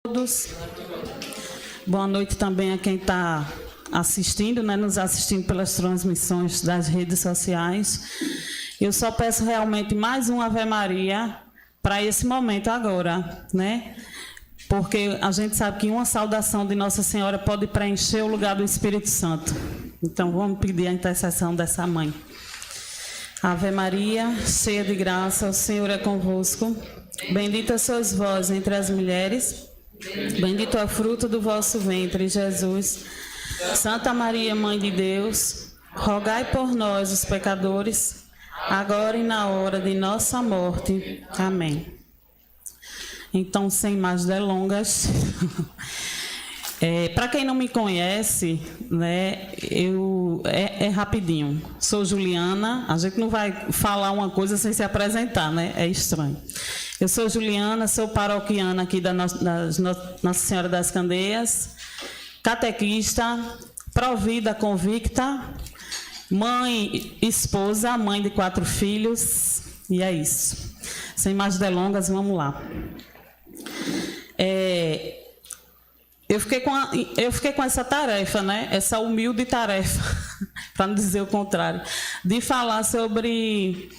Todos. Boa noite também a quem está assistindo, nos assistindo pelas transmissões das redes sociais. Eu só peço realmente mais uma Ave Maria para esse momento agora, porque a gente sabe que uma saudação de Nossa Senhora pode preencher o lugar do Espírito Santo. Então vamos pedir a intercessão dessa mãe. Ave Maria, cheia de graça, o Senhor é convosco. Bendita sois vós entre as mulheres, bendito é o fruto do vosso ventre, Jesus. Santa Maria, Mãe de Deus, rogai por nós, os pecadores, agora e na hora de nossa morte. Amém. Então, sem mais delongas, para quem não me conhece, é rapidinho. Sou Juliana, a gente não vai falar uma coisa sem se apresentar, é estranho. Eu sou Juliana, sou paroquiana aqui da Nossa Senhora das Candeias, catequista, provida, convicta, mãe, esposa, mãe de 4 filhos, e é isso. Sem mais delongas, vamos lá. Eu fiquei com essa tarefa, essa humilde tarefa, para não dizer o contrário, de falar sobre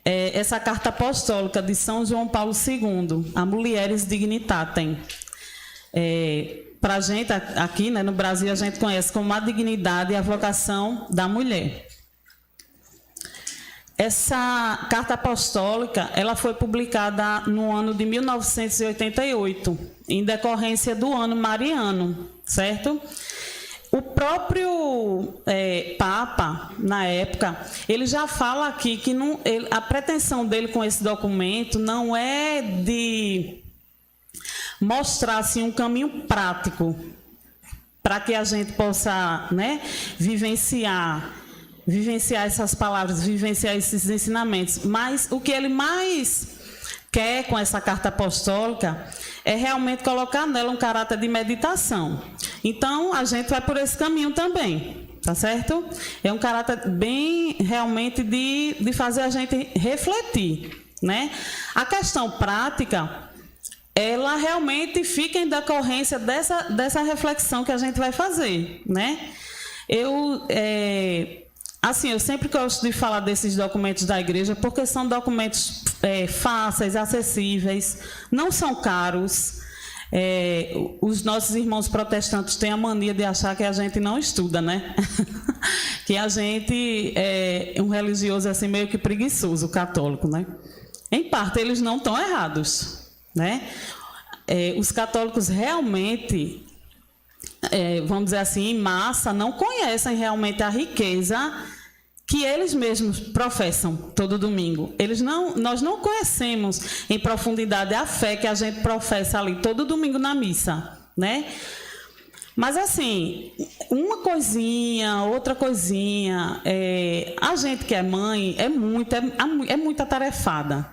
essa carta apostólica de São João Paulo II, a Mulieres Dignitatem. Para a gente aqui, no Brasil, a gente conhece como a dignidade e a vocação da mulher. Essa carta apostólica, ela foi publicada no ano de 1988, em decorrência do ano mariano, certo? O próprio Papa, na época, ele já fala aqui que a pretensão dele com esse documento não é de mostrar assim, um caminho prático para que a gente possa vivenciar essas palavras, vivenciar esses ensinamentos. Mas o que ele mais quer com essa carta apostólica é realmente colocar nela um caráter de meditação. Então, a gente vai por esse caminho também, tá certo? É um caráter bem, realmente, de fazer a gente refletir, A questão prática, ela realmente fica em decorrência dessa reflexão que a gente vai fazer, Eu sempre gosto de falar desses documentos da igreja, porque são documentos fáceis, acessíveis, não são caros. Os nossos irmãos protestantes têm a mania de achar que a gente não estuda, que a gente é um religioso assim, meio que preguiçoso, católico, Em parte, eles não estão errados, Os católicos realmente, vamos dizer assim, em massa, não conhecem realmente a riqueza que eles mesmos professam todo domingo. Nós não conhecemos em profundidade a fé que a gente professa ali todo domingo na missa, Mas, assim, uma coisinha, outra coisinha, a gente que é mãe é muito atarefada,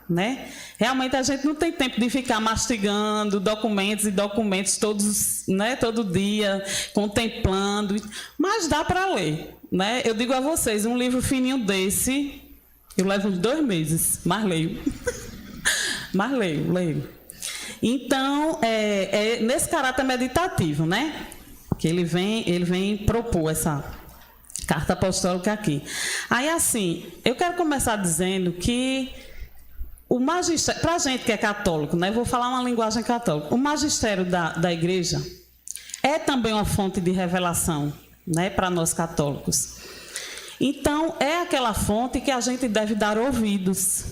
Realmente a gente não tem tempo de ficar mastigando documentos e documentos todos, todo dia, contemplando, mas dá para ler, Eu digo a vocês, um livro fininho desse, eu levo uns 2 meses, mas leio. Mas leio. Então, nesse caráter meditativo, que ele vem propor essa carta apostólica aqui. Aí, assim, eu quero começar dizendo que o magistério, para a gente que é católico, vou falar uma linguagem católica, o magistério da igreja é também uma fonte de revelação, para nós católicos. Então, é aquela fonte que a gente deve dar ouvidos,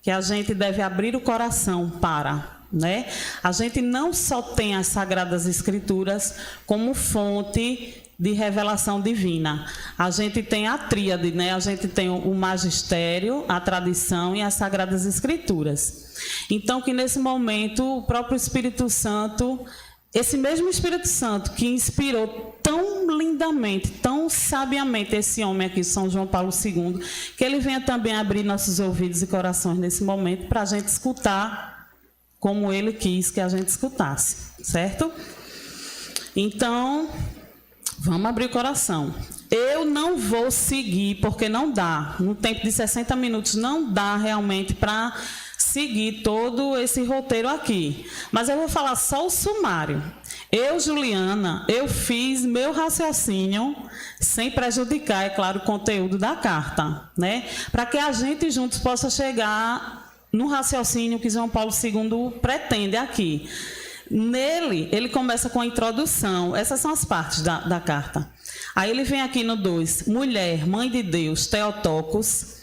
que a gente deve abrir o coração para... A gente não só tem as Sagradas Escrituras como fonte de revelação divina. A gente tem a tríade, A gente tem o magistério, a tradição e as Sagradas Escrituras. Então, que nesse momento, o próprio Espírito Santo, esse mesmo Espírito Santo que inspirou tão lindamente, tão sabiamente esse homem aqui, São João Paulo II, que ele venha também abrir nossos ouvidos e corações nesse momento para a gente escutar como ele quis que a gente escutasse, certo? Então, vamos abrir o coração. Eu não vou seguir, porque não dá. No tempo de 60 minutos, não dá realmente para seguir todo esse roteiro aqui. Mas eu vou falar só o sumário. Eu, Juliana, eu fiz meu raciocínio sem prejudicar, é claro, o conteúdo da carta, né? Para que a gente juntos possa chegar no raciocínio que João Paulo II pretende aqui. Nele, ele começa com a introdução. Essas são as partes da carta. Aí ele vem aqui no 2, mulher, mãe de Deus, Theotokos.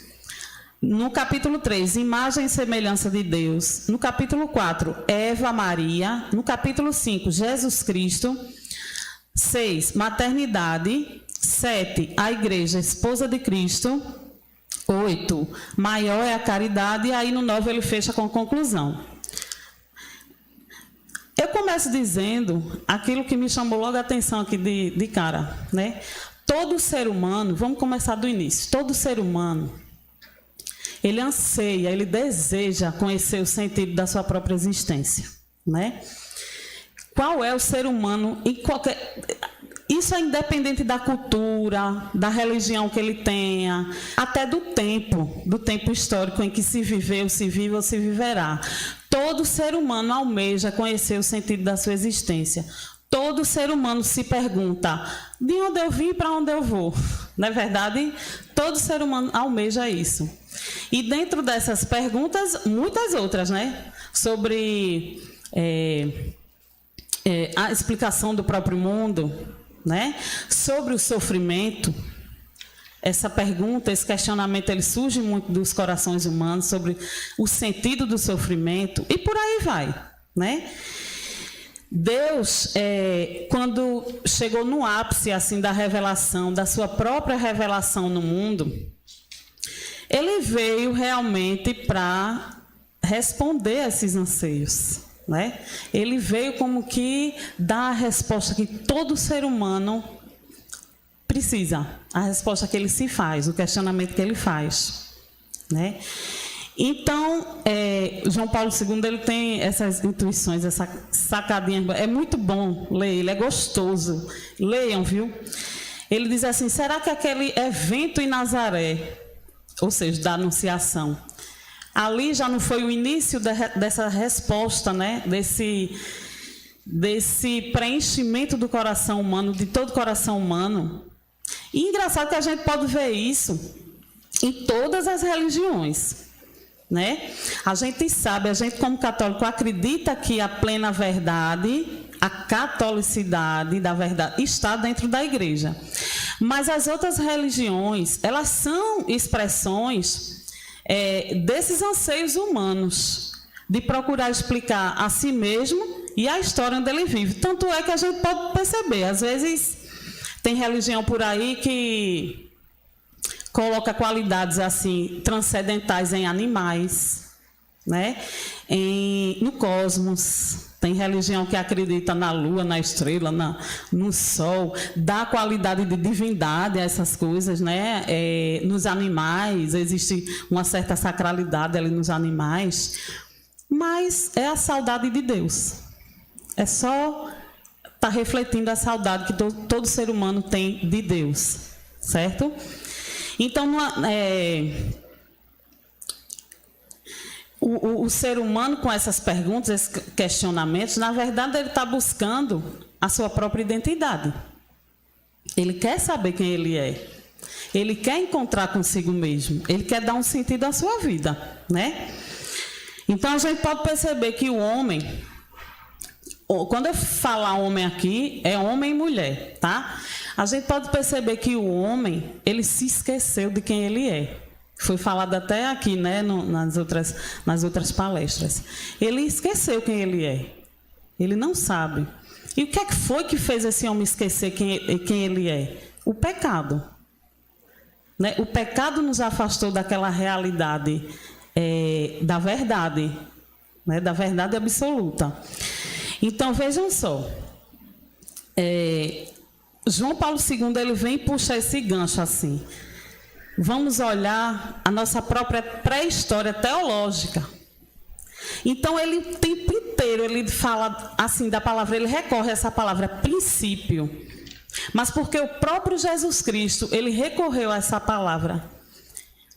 No capítulo 3, imagem e semelhança de Deus. No capítulo 4, Eva Maria. No capítulo 5, Jesus Cristo. 6, maternidade. 7, a igreja, esposa de Cristo. 8, maior é a caridade. E aí no 9 ele fecha com a conclusão. Eu começo dizendo aquilo que me chamou logo a atenção aqui de cara, né? Todo ser humano, vamos começar do início, todo ser humano, ele anseia, ele deseja conhecer o sentido da sua própria existência, né? Qual é o ser humano em qualquer... Isso é independente da cultura, da religião que ele tenha, até do tempo histórico em que se viveu, se vive ou se viverá. Todo ser humano almeja conhecer o sentido da sua existência. Todo ser humano se pergunta, de onde eu vim e para onde eu vou? Não é verdade? Todo ser humano almeja isso. E dentro dessas perguntas, muitas outras, né? Sobre a explicação do próprio mundo, né? Sobre o sofrimento. Essa pergunta, esse questionamento, ele surge muito dos corações humanos sobre o sentido do sofrimento e por aí vai, né? Deus, quando chegou no ápice assim da revelação, da sua própria revelação no mundo, ele veio realmente para responder a esses anseios, né? Ele veio como que dar a resposta que todo ser humano precisa, a resposta que ele se faz, o questionamento que ele faz, né? Então, João Paulo II, ele tem essas intuições, essa sacadinha, é muito bom ler ele, é gostoso, leiam, viu? Ele diz assim, será que aquele evento em Nazaré, ou seja, da Anunciação, ali já não foi o início dessa resposta, né? Desse preenchimento do coração humano, de todo coração humano? E engraçado que a gente pode ver isso em todas as religiões, né? A gente sabe, a gente como católico acredita que a plena verdade, a catolicidade da verdade está dentro da igreja. Mas as outras religiões, elas são expressões desses anseios humanos, de procurar explicar a si mesmo e a história onde ele vive. Tanto é que a gente pode perceber, às vezes tem religião por aí que coloca qualidades assim transcendentais em animais, né? No cosmos. Tem religião que acredita na lua, na estrela, no sol, dá qualidade de divindade a essas coisas, né? Nos animais, existe uma certa sacralidade ali nos animais, mas é a saudade de Deus. É só estar refletindo a saudade que todo ser humano tem de Deus, certo? Então, o ser humano, com essas perguntas, esses questionamentos, na verdade, ele está buscando a sua própria identidade. Ele quer saber quem ele é. Ele quer encontrar consigo mesmo. Ele quer dar um sentido à sua vida, né? Então, a gente pode perceber que o homem, quando eu falar homem aqui, é homem e mulher, tá? A gente pode perceber que o homem, ele se esqueceu de quem ele é. Foi falado até aqui, né, nas outras palestras. Ele esqueceu quem ele é. Ele não sabe. E o que é que foi que fez esse homem esquecer quem ele é? O pecado. Né? O pecado nos afastou daquela realidade da verdade, né? Da verdade absoluta. Então, vejam só. João Paulo II, ele vem puxar esse gancho assim. Vamos olhar a nossa própria pré-história teológica. Então, ele o tempo inteiro, ele fala assim da palavra, ele recorre a essa palavra princípio. Mas porque o próprio Jesus Cristo, ele recorreu a essa palavra.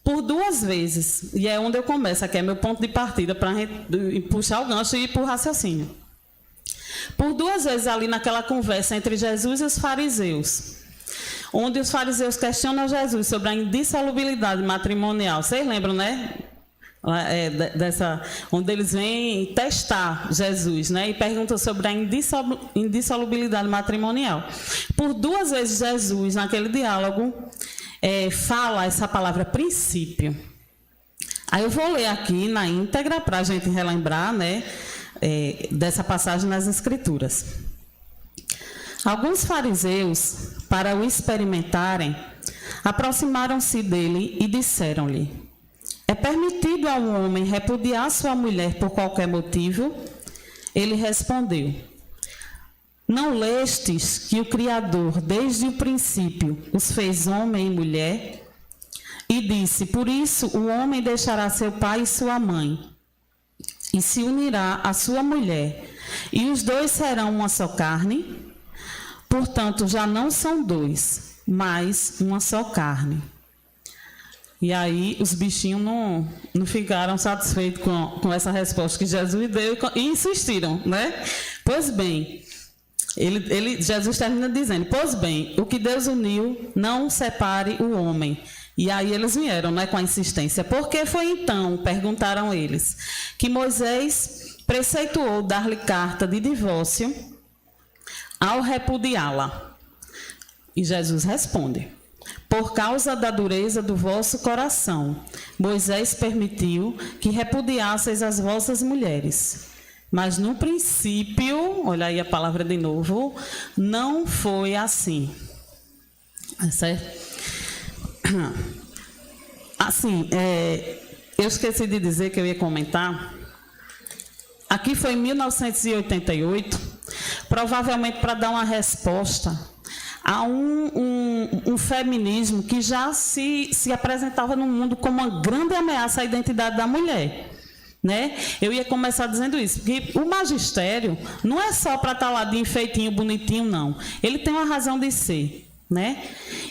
por 2 vezes, e é onde eu começo, aqui é meu ponto de partida para puxar o gancho e ir para o raciocínio. Por 2 vezes ali naquela conversa entre Jesus e os fariseus, onde os fariseus questionam Jesus sobre a indissolubilidade matrimonial. Vocês lembram, né? Onde eles vêm testar Jesus, né? E perguntam sobre a indissolubilidade matrimonial. Por 2 vezes Jesus, naquele diálogo, fala essa palavra princípio. Aí eu vou ler aqui na íntegra para a gente relembrar, né, dessa passagem nas Escrituras. Alguns fariseus, para o experimentarem, aproximaram-se dele e disseram-lhe: é permitido a um homem repudiar sua mulher por qualquer motivo? Ele respondeu: não lestes que o Criador, desde o princípio, os fez homem e mulher? E disse: por isso o homem deixará seu pai e sua mãe, e se unirá à sua mulher, e os 2 serão uma só carne. Portanto, já não são 2, mas uma só carne. E aí os bichinhos não ficaram satisfeitos com essa resposta que Jesus deu e insistiram, né? Pois bem, Jesus termina dizendo: pois bem, o que Deus uniu, não separe o homem. E aí eles vieram, né, com a insistência. Por que foi então, perguntaram eles, que Moisés preceituou dar-lhe carta de divórcio ao repudiá-la? E Jesus responde: por causa da dureza do vosso coração, Moisés permitiu que repudiasseis as vossas mulheres. Mas no princípio, olha aí a palavra de novo, não foi assim. É certo? Assim, eu esqueci de dizer que eu ia comentar. Aqui foi em 1988, provavelmente para dar uma resposta a um feminismo que já se apresentava no mundo como uma grande ameaça à identidade da mulher, né? Eu ia começar dizendo isso, porque o magistério não é só para estar lá de enfeitinho, bonitinho, não. Ele tem uma razão de ser, né?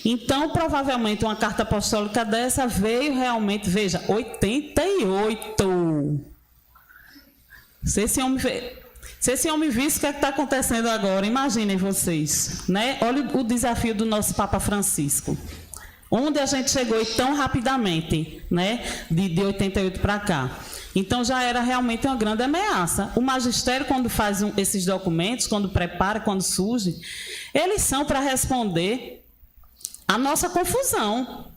Então, provavelmente, uma carta apostólica dessa veio realmente, veja, 88. Se esse homem visse o que está acontecendo agora, imaginem vocês, né? Olha o desafio do nosso Papa Francisco. Onde a gente chegou e tão rapidamente, né? De 88 para cá. Então, já era realmente uma grande ameaça. O magistério, quando faz esses documentos, quando prepara, quando surge, eles são para responder à nossa confusão.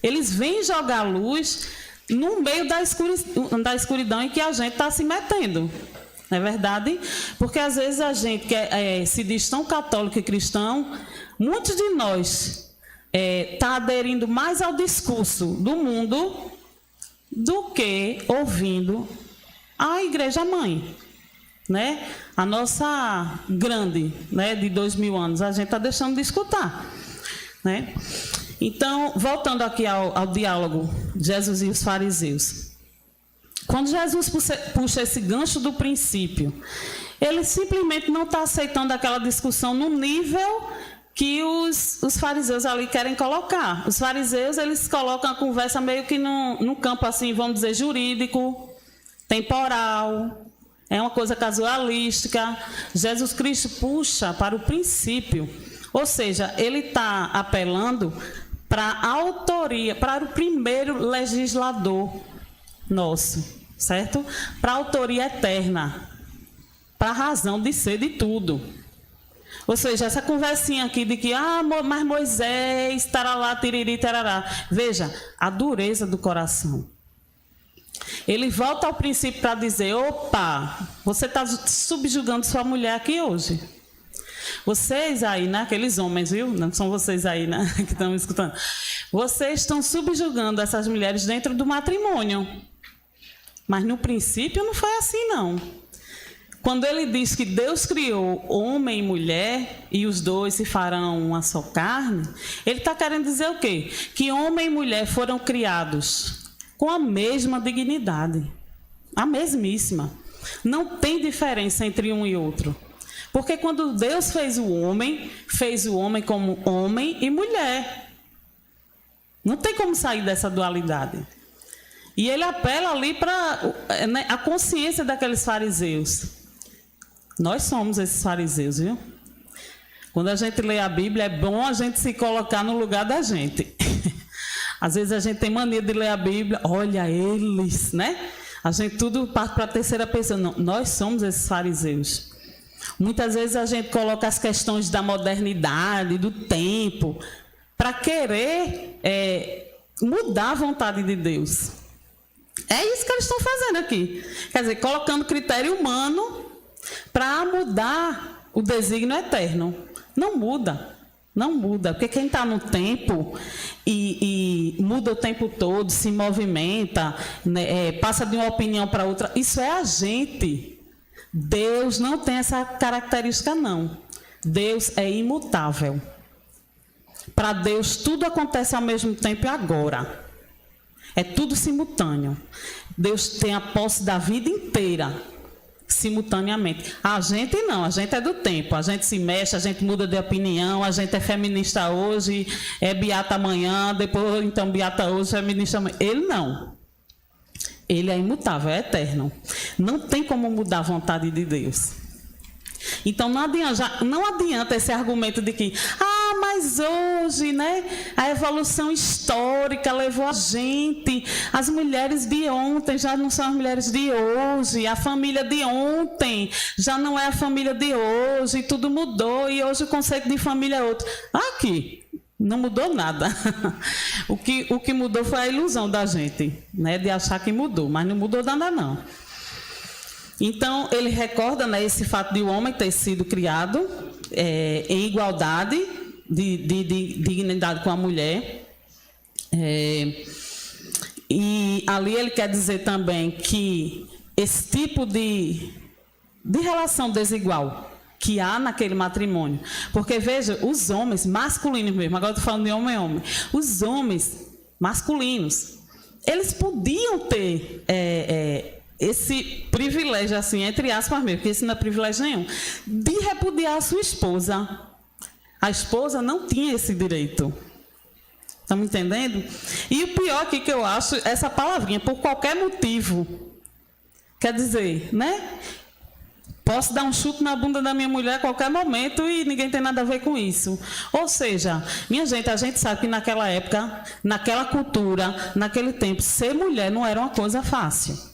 Eles vêm jogar luz no meio da escuridão em que a gente está se metendo. Não é verdade? Porque às vezes a gente que se diz tão católico e cristão, muitos de nós está aderindo mais ao discurso do mundo do que ouvindo a Igreja Mãe, né? A nossa grande, né, de 2000 anos, a gente está deixando de escutar, né? Então, voltando aqui ao diálogo de Jesus e os fariseus. Quando Jesus puxa esse gancho do princípio, ele simplesmente não está aceitando aquela discussão no nível que os fariseus ali querem colocar. Os fariseus, eles colocam a conversa meio que num campo assim, vamos dizer, jurídico, temporal, é uma coisa casualística. Jesus Cristo puxa para o princípio, ou seja, ele está apelando para a autoria, para o primeiro legislador nosso, certo? Para a autoria eterna, para a razão de ser de tudo. Ou seja, essa conversinha aqui de que, mas Moisés, tarará, tiriri, tarará. Veja, a dureza do coração. Ele volta ao princípio para dizer, opa, você está subjugando sua mulher aqui hoje. Vocês aí, né, aqueles homens, viu? Não são vocês aí, né, que estão me escutando. Vocês estão subjugando essas mulheres dentro do matrimônio. Mas no princípio não foi assim, não. Quando ele diz que Deus criou homem e mulher e os dois se farão uma só carne, ele está querendo dizer o quê? Que homem e mulher foram criados com a mesma dignidade, a mesmíssima. Não tem diferença entre um e outro. Porque quando Deus fez o homem como homem e mulher. Não tem como sair dessa dualidade. E ele apela ali para a consciência daqueles fariseus. Nós somos esses fariseus, viu? Quando a gente lê a Bíblia, é bom a gente se colocar no lugar da gente. Às vezes a gente tem mania de ler a Bíblia, olha eles, né? A gente tudo parte para a terceira pessoa. Não, nós somos esses fariseus. Muitas vezes a gente coloca as questões da modernidade, do tempo, para querer mudar a vontade de Deus. É isso que eles estão fazendo aqui. Quer dizer, colocando critério humano para mudar o desígnio eterno. Não muda. Não muda, porque quem está no tempo e muda o tempo todo, se movimenta, né, passa de uma opinião para outra, isso é a gente. Deus não tem essa característica, não. Deus é imutável. Para Deus, tudo acontece ao mesmo tempo e agora. É tudo simultâneo. Deus tem a posse da vida inteira, simultaneamente. A gente não, a gente é do tempo, a gente se mexe, a gente muda de opinião, a gente é feminista hoje, é beata amanhã, depois então beata hoje, feminista amanhã. Ele não. Ele é imutável, é eterno. Não tem como mudar a vontade de Deus. Então não adianta esse argumento de que, mas hoje, né, a evolução histórica levou a gente, as mulheres de ontem já não são as mulheres de hoje, a família de ontem já não é a família de hoje, tudo mudou e hoje o conceito de família é outro. Aqui, não mudou nada. O que mudou foi a ilusão da gente, né, de achar que mudou, mas não mudou nada não. Então, ele recorda, né, esse fato de o homem ter sido criado em igualdade, de dignidade com a mulher. E ali ele quer dizer também que esse tipo de relação desigual que há naquele matrimônio. Porque, veja, os homens masculinos mesmo, agora estou falando de homem a homem, os homens masculinos, eles podiam ter esse privilégio, assim, entre aspas mesmo, porque isso não é privilégio nenhum, de repudiar a sua esposa. A esposa não tinha esse direito. Estão me entendendo? E o pior aqui que eu acho, essa palavrinha, por qualquer motivo. Quer dizer, né? Posso dar um chute na bunda da minha mulher a qualquer momento e ninguém tem nada a ver com isso. Ou seja, minha gente, a gente sabe que naquela época, naquela cultura, naquele tempo, ser mulher não era uma coisa fácil.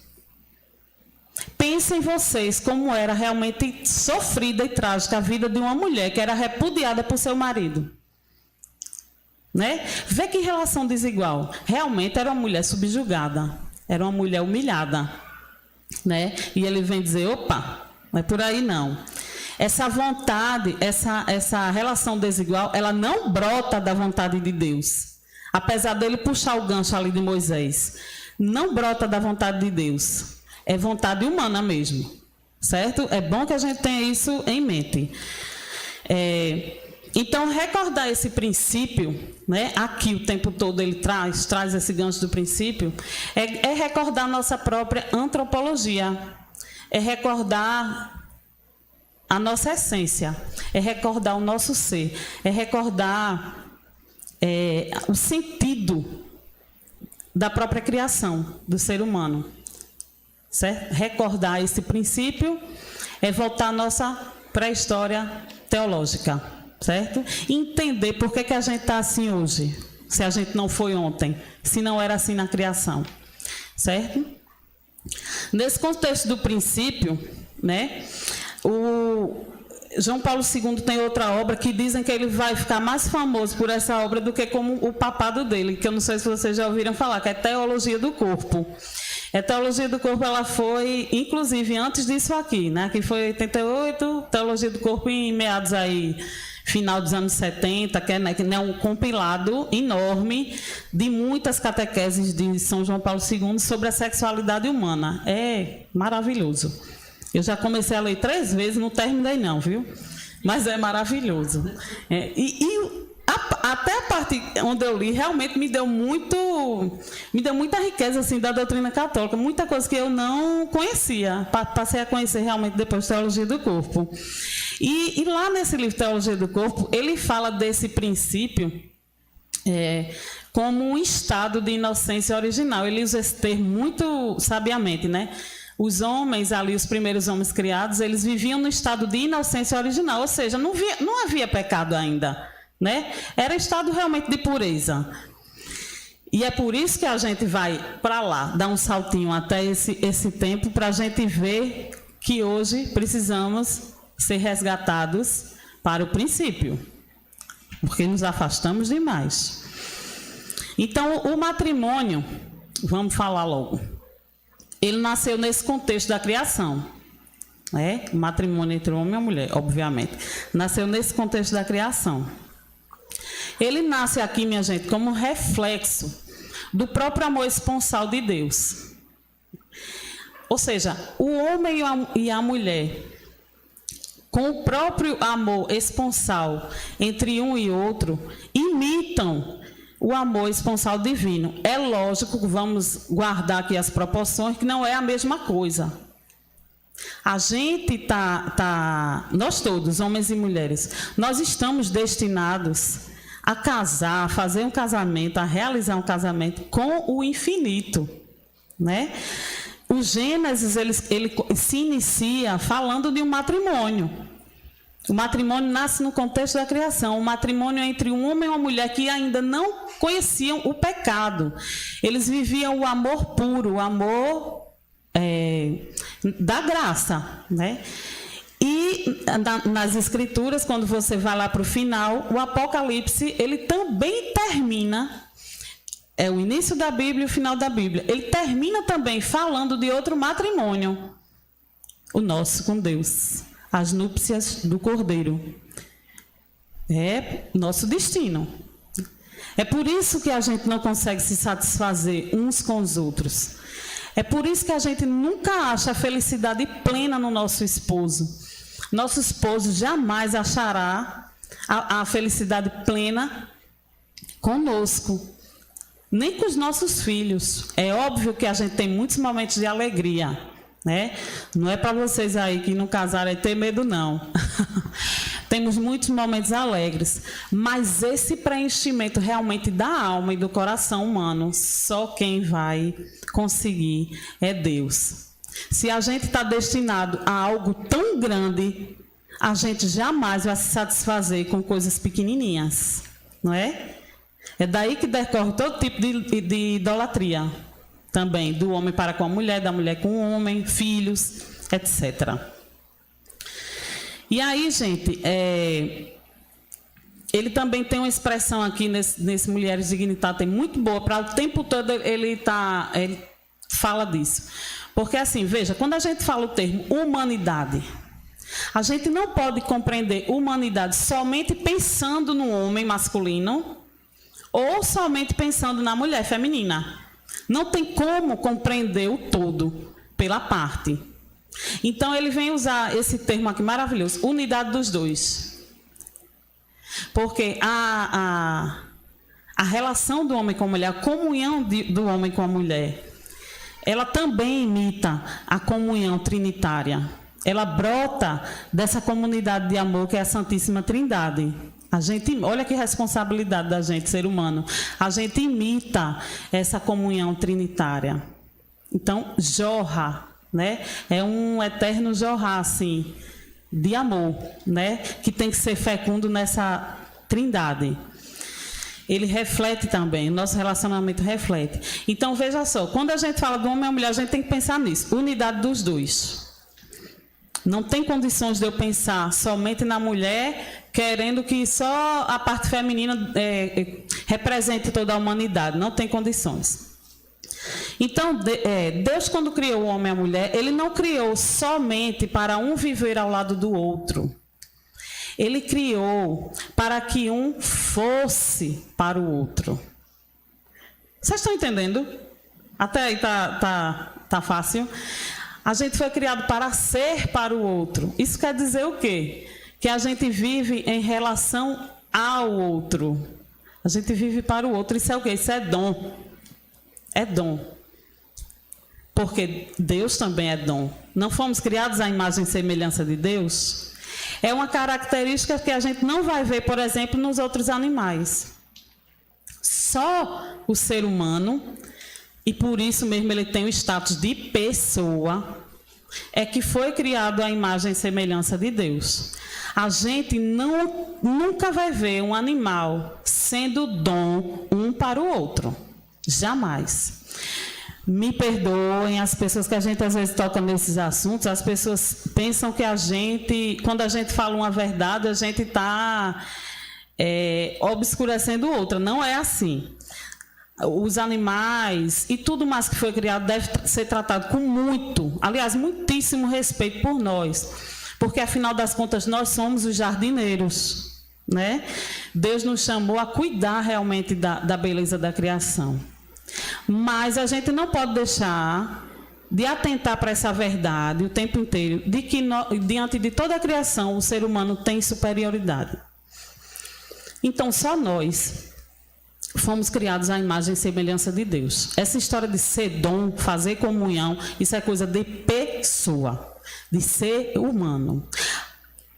Pensem vocês como era realmente sofrida e trágica a vida de uma mulher que era repudiada por seu marido. Né? Vê que relação desigual. Realmente era uma mulher subjugada, era uma mulher humilhada. Né? E ele vem dizer, opa, não é por aí não. Essa vontade, essa relação desigual, ela não brota da vontade de Deus. Apesar dele puxar o gancho ali de Moisés, não brota da vontade de Deus. É vontade humana mesmo, certo? É bom que a gente tenha isso em mente. Então, recordar esse princípio, né? Aqui o tempo todo ele traz esse gancho do princípio, é recordar a nossa própria antropologia, é recordar a nossa essência, é recordar o nosso ser, é recordar o sentido da própria criação do ser humano. Certo? Recordar esse princípio é voltar à nossa pré-história teológica, certo? E entender por que a gente está assim hoje, se a gente não foi ontem, se não era assim na criação, certo? Nesse contexto do princípio, né, o João Paulo II tem outra obra que dizem que ele vai ficar mais famoso por essa obra do que como o papado dele, que eu não sei se vocês já ouviram falar, que é Teologia do Corpo. A Teologia do Corpo, ela foi, inclusive, antes disso aqui, né? Que foi 88, Teologia do Corpo em meados aí, final dos anos 70, que é um compilado enorme de muitas catequeses de São João Paulo II sobre a sexualidade humana. É maravilhoso. Eu já comecei a ler 3 vezes, não terminei não, viu? Mas é maravilhoso. Até a parte onde eu li, realmente me deu muita riqueza assim, da doutrina católica, muita coisa que eu não conhecia, passei a conhecer realmente depois da Teologia do Corpo. E lá nesse livro Teologia do Corpo, ele fala desse princípio como um estado de inocência original. Ele usa esse termo muito sabiamente, né? Os homens ali, os primeiros homens criados, eles viviam no estado de inocência original, ou seja, não havia pecado ainda, né? Era estado realmente de pureza. E é por isso que a gente vai para lá, dar um saltinho até esse tempo, para a gente ver que hoje precisamos ser resgatados para o princípio, porque nos afastamos demais. Então, o matrimônio, vamos falar logo, ele nasceu nesse contexto da criação, né? O matrimônio entre o homem e a mulher, obviamente, nasceu nesse contexto da criação. Ele nasce aqui, minha gente, como reflexo do próprio amor esponsal de Deus. Ou seja, o homem e a mulher, com o próprio amor esponsal entre um e outro, imitam o amor esponsal divino. É lógico que vamos guardar aqui as proporções, que não é a mesma coisa. A gente nós todos, homens e mulheres, nós estamos destinados a casar, a fazer um casamento, a realizar um casamento com o infinito, né? O Gênesis, ele se inicia falando de um matrimônio. O matrimônio nasce no contexto da criação. O matrimônio é entre um homem e uma mulher que ainda não conheciam o pecado. Eles viviam o amor puro, o amor da graça, né? E nas Escrituras, quando você vai lá para o final, o Apocalipse, ele também termina, é o início da Bíblia e o final da Bíblia, ele termina também falando de outro matrimônio, o nosso com Deus, as núpcias do Cordeiro. É nosso destino. É por isso que a gente não consegue se satisfazer uns com os outros. É por isso que a gente nunca acha a felicidade plena no nosso esposo. Nosso esposo jamais achará a felicidade plena conosco, nem com os nossos filhos. É óbvio que a gente tem muitos momentos de alegria, né? Não é para vocês aí que não casaram ter medo, não. Temos muitos momentos alegres, mas esse preenchimento realmente da alma e do coração humano, só quem vai conseguir é Deus. Se a gente está destinado a algo tão grande, a gente jamais vai se satisfazer com coisas pequenininhas, não é? É daí que decorre todo tipo de idolatria também, do homem para com a mulher, da mulher com o homem, filhos, etc. E aí, gente, ele também tem uma expressão aqui nesse Mulheres Dignitárias, tem muito boa, para o tempo todo ele fala disso. Porque assim, veja, quando a gente fala o termo humanidade, a gente não pode compreender humanidade somente pensando no homem masculino ou somente pensando na mulher feminina. Não tem como compreender o todo pela parte. Então, ele vem usar esse termo aqui maravilhoso, unidade dos dois. Porque a relação do homem com a mulher, a comunhão do homem com a mulher, ela também imita a comunhão trinitária. Ela brota dessa comunidade de amor que é a Santíssima Trindade. Olha que responsabilidade da gente, ser humano. A gente imita essa comunhão trinitária. Então, jorra, né? É um eterno jorrar, assim, de amor, né? Que tem que ser fecundo nessa trindade. Ele reflete também, o nosso relacionamento reflete. Então, veja só, quando a gente fala do homem e a mulher, a gente tem que pensar nisso, unidade dos dois. Não tem condições de eu pensar somente na mulher, querendo que só a parte feminina represente toda a humanidade. Não tem condições. Então, Deus, quando criou o homem e a mulher, ele não criou somente para um viver ao lado do outro. Ele criou para que um fosse para o outro. Vocês estão entendendo? Até aí tá fácil? A gente foi criado para ser para o outro. Isso quer dizer o quê? Que a gente vive em relação ao outro. A gente vive para o outro. Isso é o quê? Isso é dom. É dom. Porque Deus também é dom. Não fomos criados à imagem e semelhança de Deus? É uma característica que a gente não vai ver, por exemplo, nos outros animais. só o ser humano, e por isso mesmo ele tem o status de pessoa, é que foi criado à imagem e semelhança de Deus. A gente nunca vai ver um animal sendo dom um para o outro. Jamais. Me perdoem as pessoas que a gente às vezes toca nesses assuntos, as pessoas pensam que quando a gente fala uma verdade, a gente está obscurecendo outra. Não é assim. Os animais e tudo mais que foi criado deve ser tratado com muitíssimo respeito por nós, porque afinal das contas nós somos os jardineiros, né? Deus nos chamou a cuidar realmente da beleza da criação, mas a gente não pode deixar de atentar para essa verdade o tempo inteiro, de que diante de toda a criação o ser humano tem superioridade. Então só nós fomos criados à imagem e semelhança de Deus. Essa história de ser dom, fazer comunhão, isso é coisa de pessoa, de ser humano.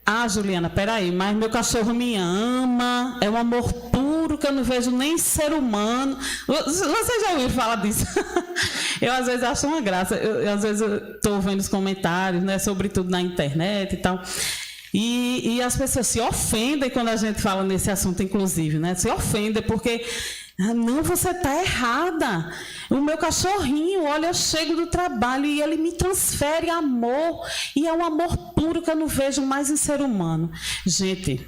Ah, Juliana, peraí, mas meu cachorro me ama, é um amor puro que eu não vejo nem em ser humano. Vocês já ouviram falar disso? Eu às vezes acho uma graça, às vezes estou vendo os comentários, né, sobretudo na internet e tal. E as pessoas se ofendem quando a gente fala nesse assunto, inclusive, né? Se ofendem porque, não, você está errada. O meu cachorrinho, olha, eu chego do trabalho e ele me transfere amor. E é um amor puro que eu não vejo mais em ser humano. Gente,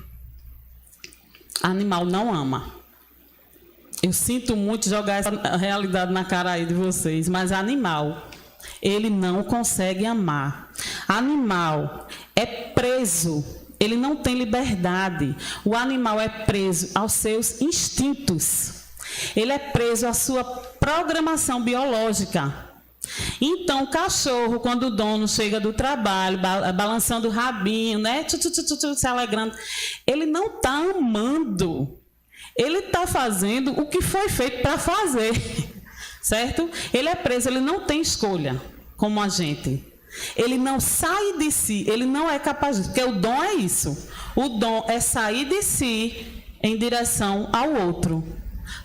animal não ama. Eu sinto muito jogar essa realidade na cara aí de vocês, mas animal, ele não consegue amar. Animal é preso, ele não tem liberdade. O animal é preso aos seus instintos. Ele é preso à sua programação biológica. Então, o cachorro, quando o dono chega do trabalho, balançando o rabinho, né, se alegrando, ele não está amando. Ele está fazendo o que foi feito para fazer, certo? Ele é preso, ele não tem escolha, como a gente. Ele não sai de si, ele não é capaz disso, porque o dom é isso. O dom é sair de si em direção ao outro.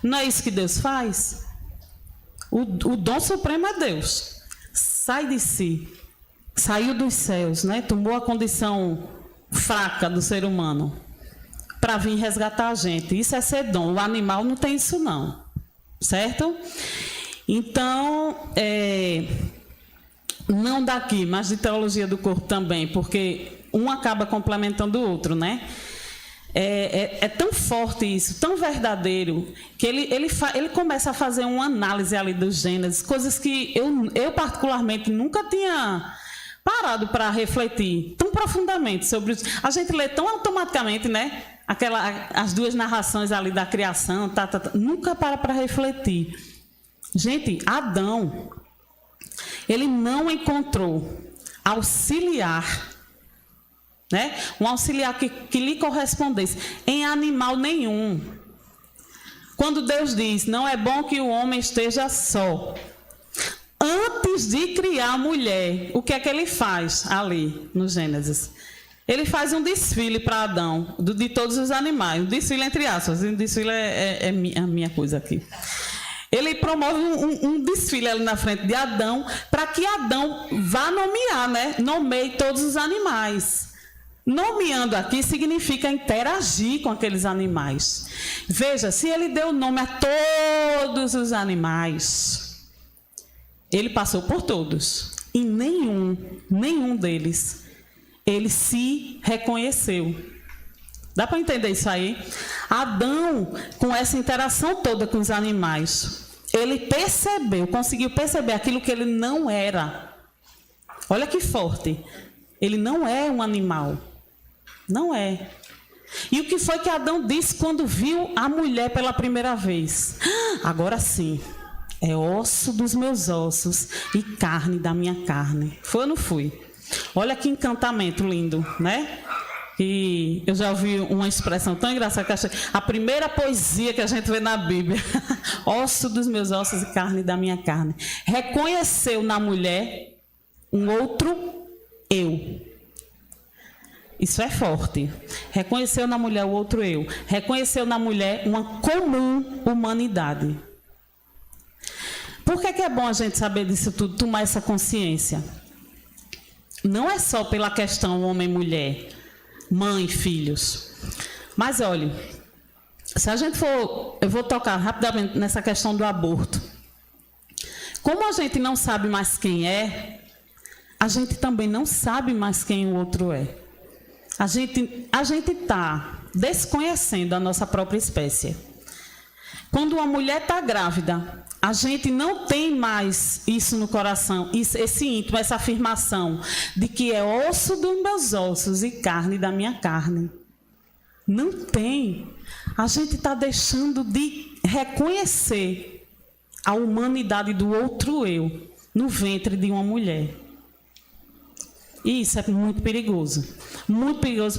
Não é isso que Deus faz? O dom supremo é Deus. Sai de si, saiu dos céus, né? Tomou a condição fraca do ser humano para vir resgatar a gente. Isso é ser dom. O animal não tem isso não, certo? Então, não daqui, mas de teologia do corpo também, porque um acaba complementando o outro, né? É tão forte isso, tão verdadeiro, que ele começa a fazer uma análise ali dos Gênesis, coisas que eu particularmente nunca tinha parado para refletir tão profundamente sobre isso. A gente lê tão automaticamente, né? As duas narrações ali da criação, nunca para refletir. Gente, Adão, ele não encontrou auxiliar, né? Um auxiliar que lhe correspondesse em animal nenhum. Quando Deus diz, não é bom que o homem esteja só, antes de criar a mulher, o que é que ele faz ali no Gênesis? Ele faz um desfile para Adão, de todos os animais, um desfile entre aspas, um desfile é a minha coisa aqui. Ele promove um desfile ali na frente de Adão, para que Adão vá nomear, né? Nomeie todos os animais. Nomeando aqui significa interagir com aqueles animais. Veja, se ele deu nome a todos os animais, ele passou por todos. E nenhum deles, ele se reconheceu. Dá para entender isso aí? Adão, com essa interação toda com os animais, ele conseguiu perceber aquilo que ele não era. Olha que forte. Ele não é um animal. Não é. E o que foi que Adão disse quando viu a mulher pela primeira vez? Agora sim, é osso dos meus ossos e carne da minha carne. Foi ou não foi? Olha que encantamento lindo, né? E eu já ouvi uma expressão tão engraçada que achei a primeira poesia que a gente vê na Bíblia. Osso dos meus ossos e carne da minha carne. Reconheceu na mulher um outro eu. Isso é forte. Reconheceu na mulher o outro eu. Reconheceu na mulher uma comum humanidade. Por que é bom a gente saber disso tudo, tomar essa consciência? Não é só pela questão homem e mulher, mãe e filhos. Mas, olha, se a gente for... Eu vou tocar rapidamente nessa questão do aborto. Como a gente não sabe mais quem é, a gente também não sabe mais quem o outro é. A gente está desconhecendo a nossa própria espécie. Quando uma mulher está grávida, a gente não tem mais isso no coração, esse íntimo, essa afirmação de que é osso dos meus ossos e carne da minha carne. Não tem. A gente está deixando de reconhecer a humanidade do outro eu no ventre de uma mulher. E isso é muito perigoso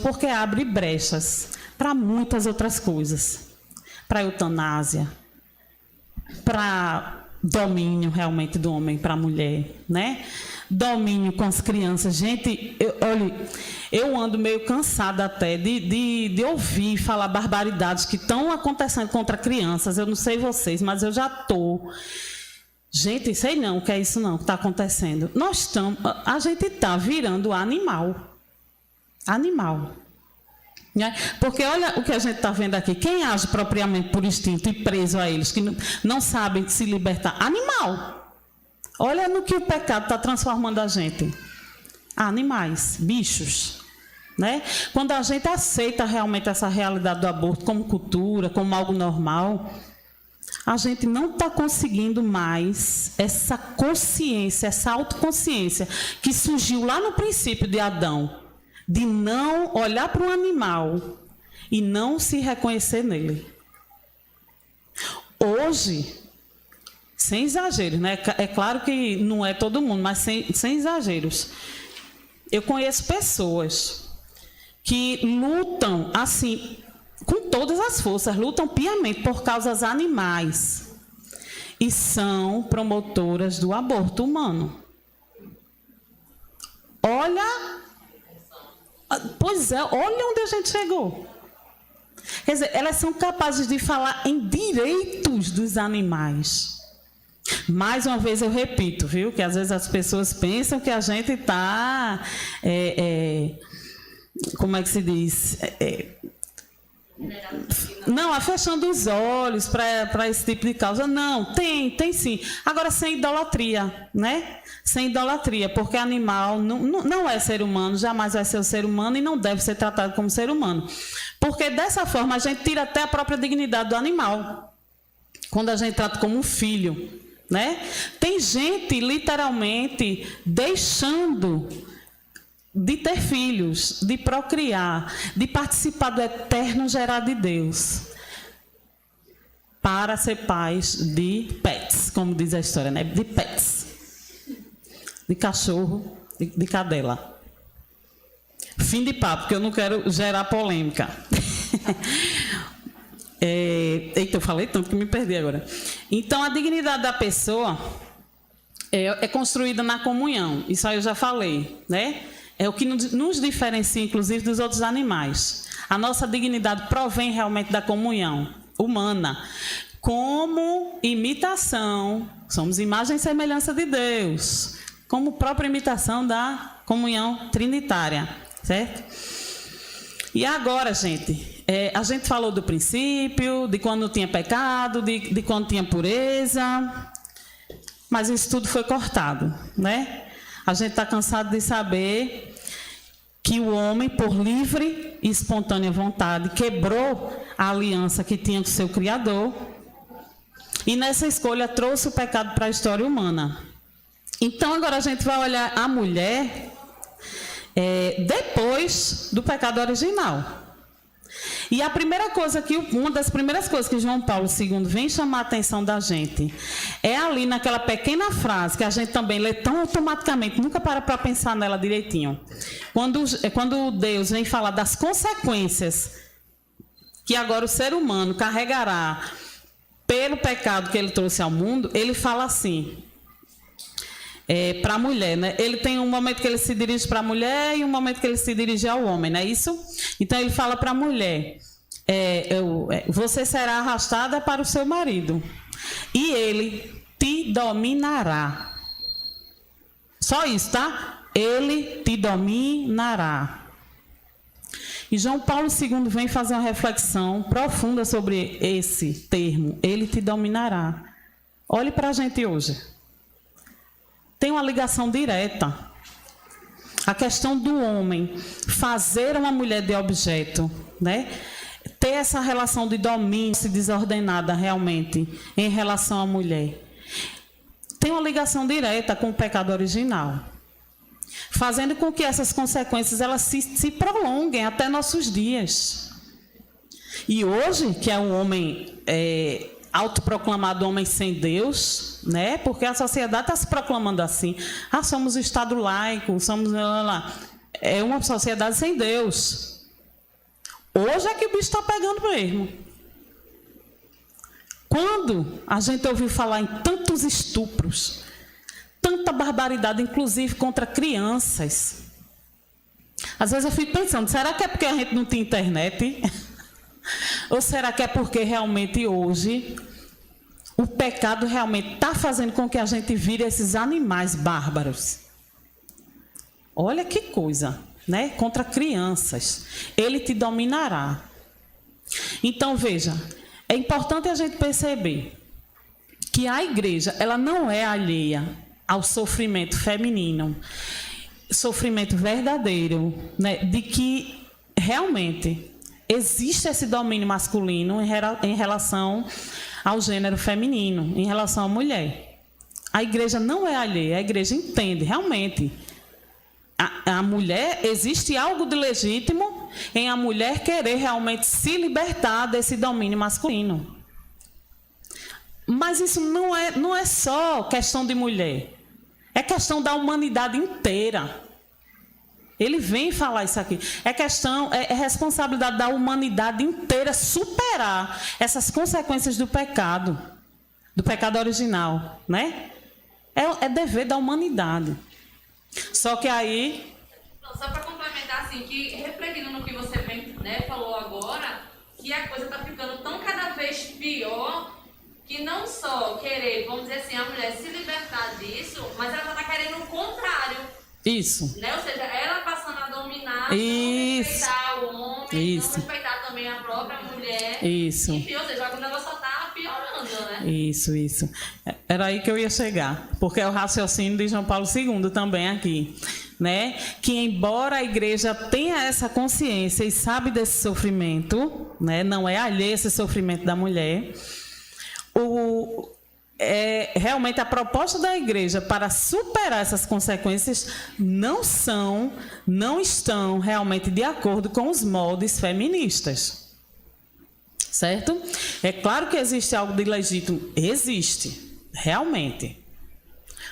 porque abre brechas para muitas outras coisas, para eutanásia, para domínio realmente do homem para a mulher, né? Domínio com as crianças. Gente, eu ando meio cansada até de ouvir falar barbaridades que estão acontecendo contra crianças. Eu não sei vocês, mas eu já estou... Gente, sei não o que é isso não que está acontecendo. A gente está virando animal. Animal. Né? Porque olha o que a gente está vendo aqui. Quem age propriamente por instinto e preso a eles, que não sabem se libertar? Animal. Olha no que o pecado está transformando a gente. Animais, bichos. Né? Quando a gente aceita realmente essa realidade do aborto como cultura, como algo normal... A gente não está conseguindo mais essa consciência, essa autoconsciência que surgiu lá no princípio de Adão, de não olhar para um animal e não se reconhecer nele. Hoje, sem exageros, né? É claro que não é todo mundo, mas sem exageros, eu conheço pessoas que lutam assim... com todas as forças, lutam piamente por causas animais e são promotoras do aborto humano. Olha onde a gente chegou. Quer dizer, elas são capazes de falar em direitos dos animais. Mais uma vez eu repito, viu, que às vezes as pessoas pensam que a gente está, como é que se diz... Não, fechando os olhos para esse tipo de causa. Não, tem sim. Agora, sem idolatria, né? Sem idolatria, porque animal não é ser humano, jamais vai ser o ser humano e não deve ser tratado como ser humano. Porque dessa forma a gente tira até a própria dignidade do animal, quando a gente trata como um filho, né? Tem gente literalmente deixando de ter filhos, de procriar, de participar do eterno gerar de Deus, para ser pais de pets, como diz a história, né? De pets, de cachorro, de cadela. Fim de papo, porque eu não quero gerar polêmica. Eita, eu falei tanto que me perdi agora. Então, a dignidade da pessoa é construída na comunhão, isso aí eu já falei, né? É o que nos diferencia, inclusive, dos outros animais. A nossa dignidade provém realmente da comunhão humana. Como imitação, somos imagem e semelhança de Deus. Como própria imitação da comunhão trinitária. Certo? E agora, gente, a gente falou do princípio, de quando tinha pecado, de quando tinha pureza. Mas isso tudo foi cortado, né? A gente está cansado de saber que o homem, por livre e espontânea vontade, quebrou a aliança que tinha com o seu Criador e nessa escolha trouxe o pecado para a história humana. Então, agora a gente vai olhar a mulher depois do pecado original. E a primeira coisa uma das primeiras coisas que João Paulo II vem chamar a atenção da gente é ali naquela pequena frase que a gente também lê tão automaticamente, nunca para pensar nela direitinho. Quando Deus vem falar das consequências que agora o ser humano carregará pelo pecado que ele trouxe ao mundo, ele fala assim: para a mulher, né? Ele tem um momento que ele se dirige para a mulher e um momento que ele se dirige ao homem, não é isso? Então ele fala para a mulher, você será arrastada para o seu marido e ele te dominará. Só isso, tá? Ele te dominará. E João Paulo II vem fazer uma reflexão profunda sobre esse termo, ele te dominará. Olhe para a gente hoje. Tem uma ligação direta. A questão do homem fazer uma mulher de objeto, né? Ter essa relação de domínio desordenada realmente em relação à mulher. Tem uma ligação direta com o pecado original, fazendo com que essas consequências elas se prolonguem até nossos dias. E hoje, que é um homem autoproclamado homem sem Deus, né? Porque a sociedade está se proclamando assim. Somos o Estado laico, somos... É uma sociedade sem Deus. Hoje é que o bicho está pegando mesmo. Quando a gente ouviu falar em tantos estupros, tanta barbaridade, inclusive contra crianças, às vezes eu fico pensando, será que é porque a gente não tem internet? Ou será que é porque realmente hoje o pecado realmente está fazendo com que a gente vire esses animais bárbaros? Olha que coisa, né? Contra crianças. Ele te dominará. Então, veja, é importante a gente perceber que a igreja ela não é alheia ao sofrimento feminino, sofrimento verdadeiro, né? De que realmente existe esse domínio masculino em relação ao gênero feminino, em relação à mulher. A igreja não é alheia, a igreja entende, realmente. A mulher, existe algo de legítimo em a mulher querer realmente se libertar desse domínio masculino. Mas isso não é só questão de mulher, é questão da humanidade inteira. Ele vem falar isso aqui. É responsabilidade da humanidade inteira superar essas consequências do pecado original, né? É dever da humanidade. Só que aí... Só para complementar, assim, que refletindo no que você bem, né, falou agora, que a coisa está ficando tão cada vez pior, que não só querer, vamos dizer assim, a mulher se libertar disso, mas ela já está querendo o contrário. Isso. Né? Ou seja, ela passando a dominar, isso. Não respeitar o homem, isso. Não respeitar também a própria mulher. Isso. Enfim, ou seja, o negócio só está piorando, né? Isso. Era aí que eu ia chegar, porque é o raciocínio de João Paulo II também aqui, né? Que embora a igreja tenha essa consciência e sabe desse sofrimento, né? Não é alheio esse sofrimento da mulher, realmente a proposta da igreja para superar essas consequências não estão realmente de acordo com os moldes feministas. Certo? É claro que existe algo de legítimo, existe, realmente.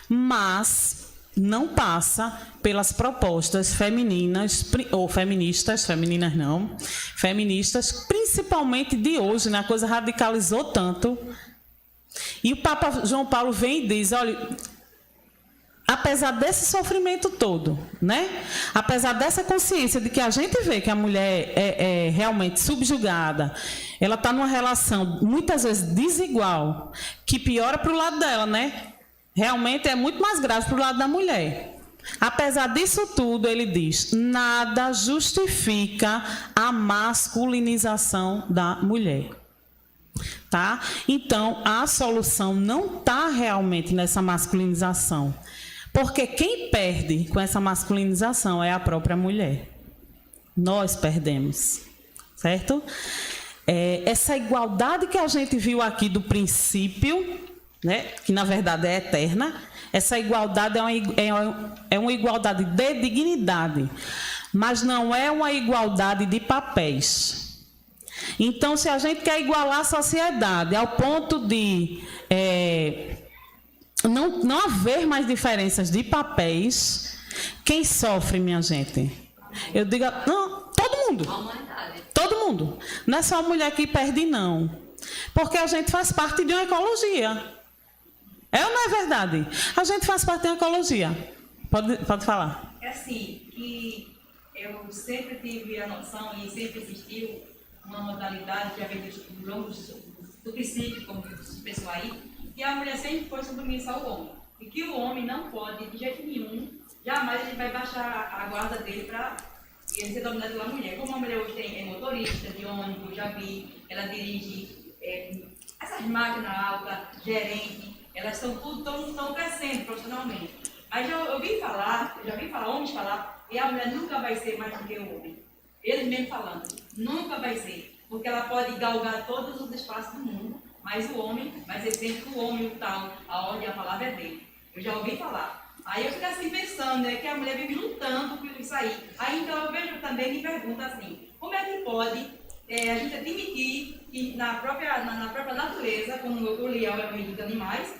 Mas não passa pelas propostas femininas, ou feministas, femininas não, feministas, principalmente de hoje, né? A coisa radicalizou tanto. E o Papa João Paulo vem e diz, olha, apesar desse sofrimento todo, né? Apesar dessa consciência de que a gente vê que a mulher é realmente subjugada, ela está numa relação muitas vezes desigual, que piora para o lado dela, né? Realmente é muito mais grave para o lado da mulher. Apesar disso tudo, ele diz, nada justifica a masculinização da mulher. Tá? Então, a solução não está realmente nessa masculinização. Porque quem perde com essa masculinização é a própria mulher. Nós perdemos. Certo? Essa igualdade que a gente viu aqui do princípio, né, que na verdade é eterna, essa igualdade é uma igualdade de dignidade, mas não é uma igualdade de papéis. Então, se a gente quer igualar a sociedade ao ponto de não haver mais diferenças de papéis, quem sofre, minha gente? Eu digo, não, todo mundo. A humanidade. Todo mundo. Não é só a mulher que perde, não. Porque a gente faz parte de uma ecologia. É ou não é verdade? A gente faz parte da ecologia. Pode falar. É assim, que eu sempre tive a noção e sempre existiu uma modalidade que já vem do longo do princípio, como diz o pessoal aí, que a mulher sempre foi submissa ao homem. E que o homem não pode, de jeito nenhum, jamais ele vai baixar a guarda dele para ele ser dominado pela mulher. Como a mulher hoje é motorista de ônibus, já vi, ela dirige essas máquinas altas, gerente, elas estão crescendo profissionalmente. Mas já vi falar, homens falar, que a mulher nunca vai ser mais do que o homem. Eles mesmo falando, nunca vai ser, porque ela pode galgar todos os espaços do mundo, mas o homem vai ser sempre o homem, o tal, a ordem, a palavra é dele. Eu já ouvi falar. Aí eu fico assim pensando, né, que a mulher vive lutando por isso aí. Aí então eu vejo também, me pergunto assim, como é que pode a gente admitir que na própria natureza, como eu li é o reino dos animais,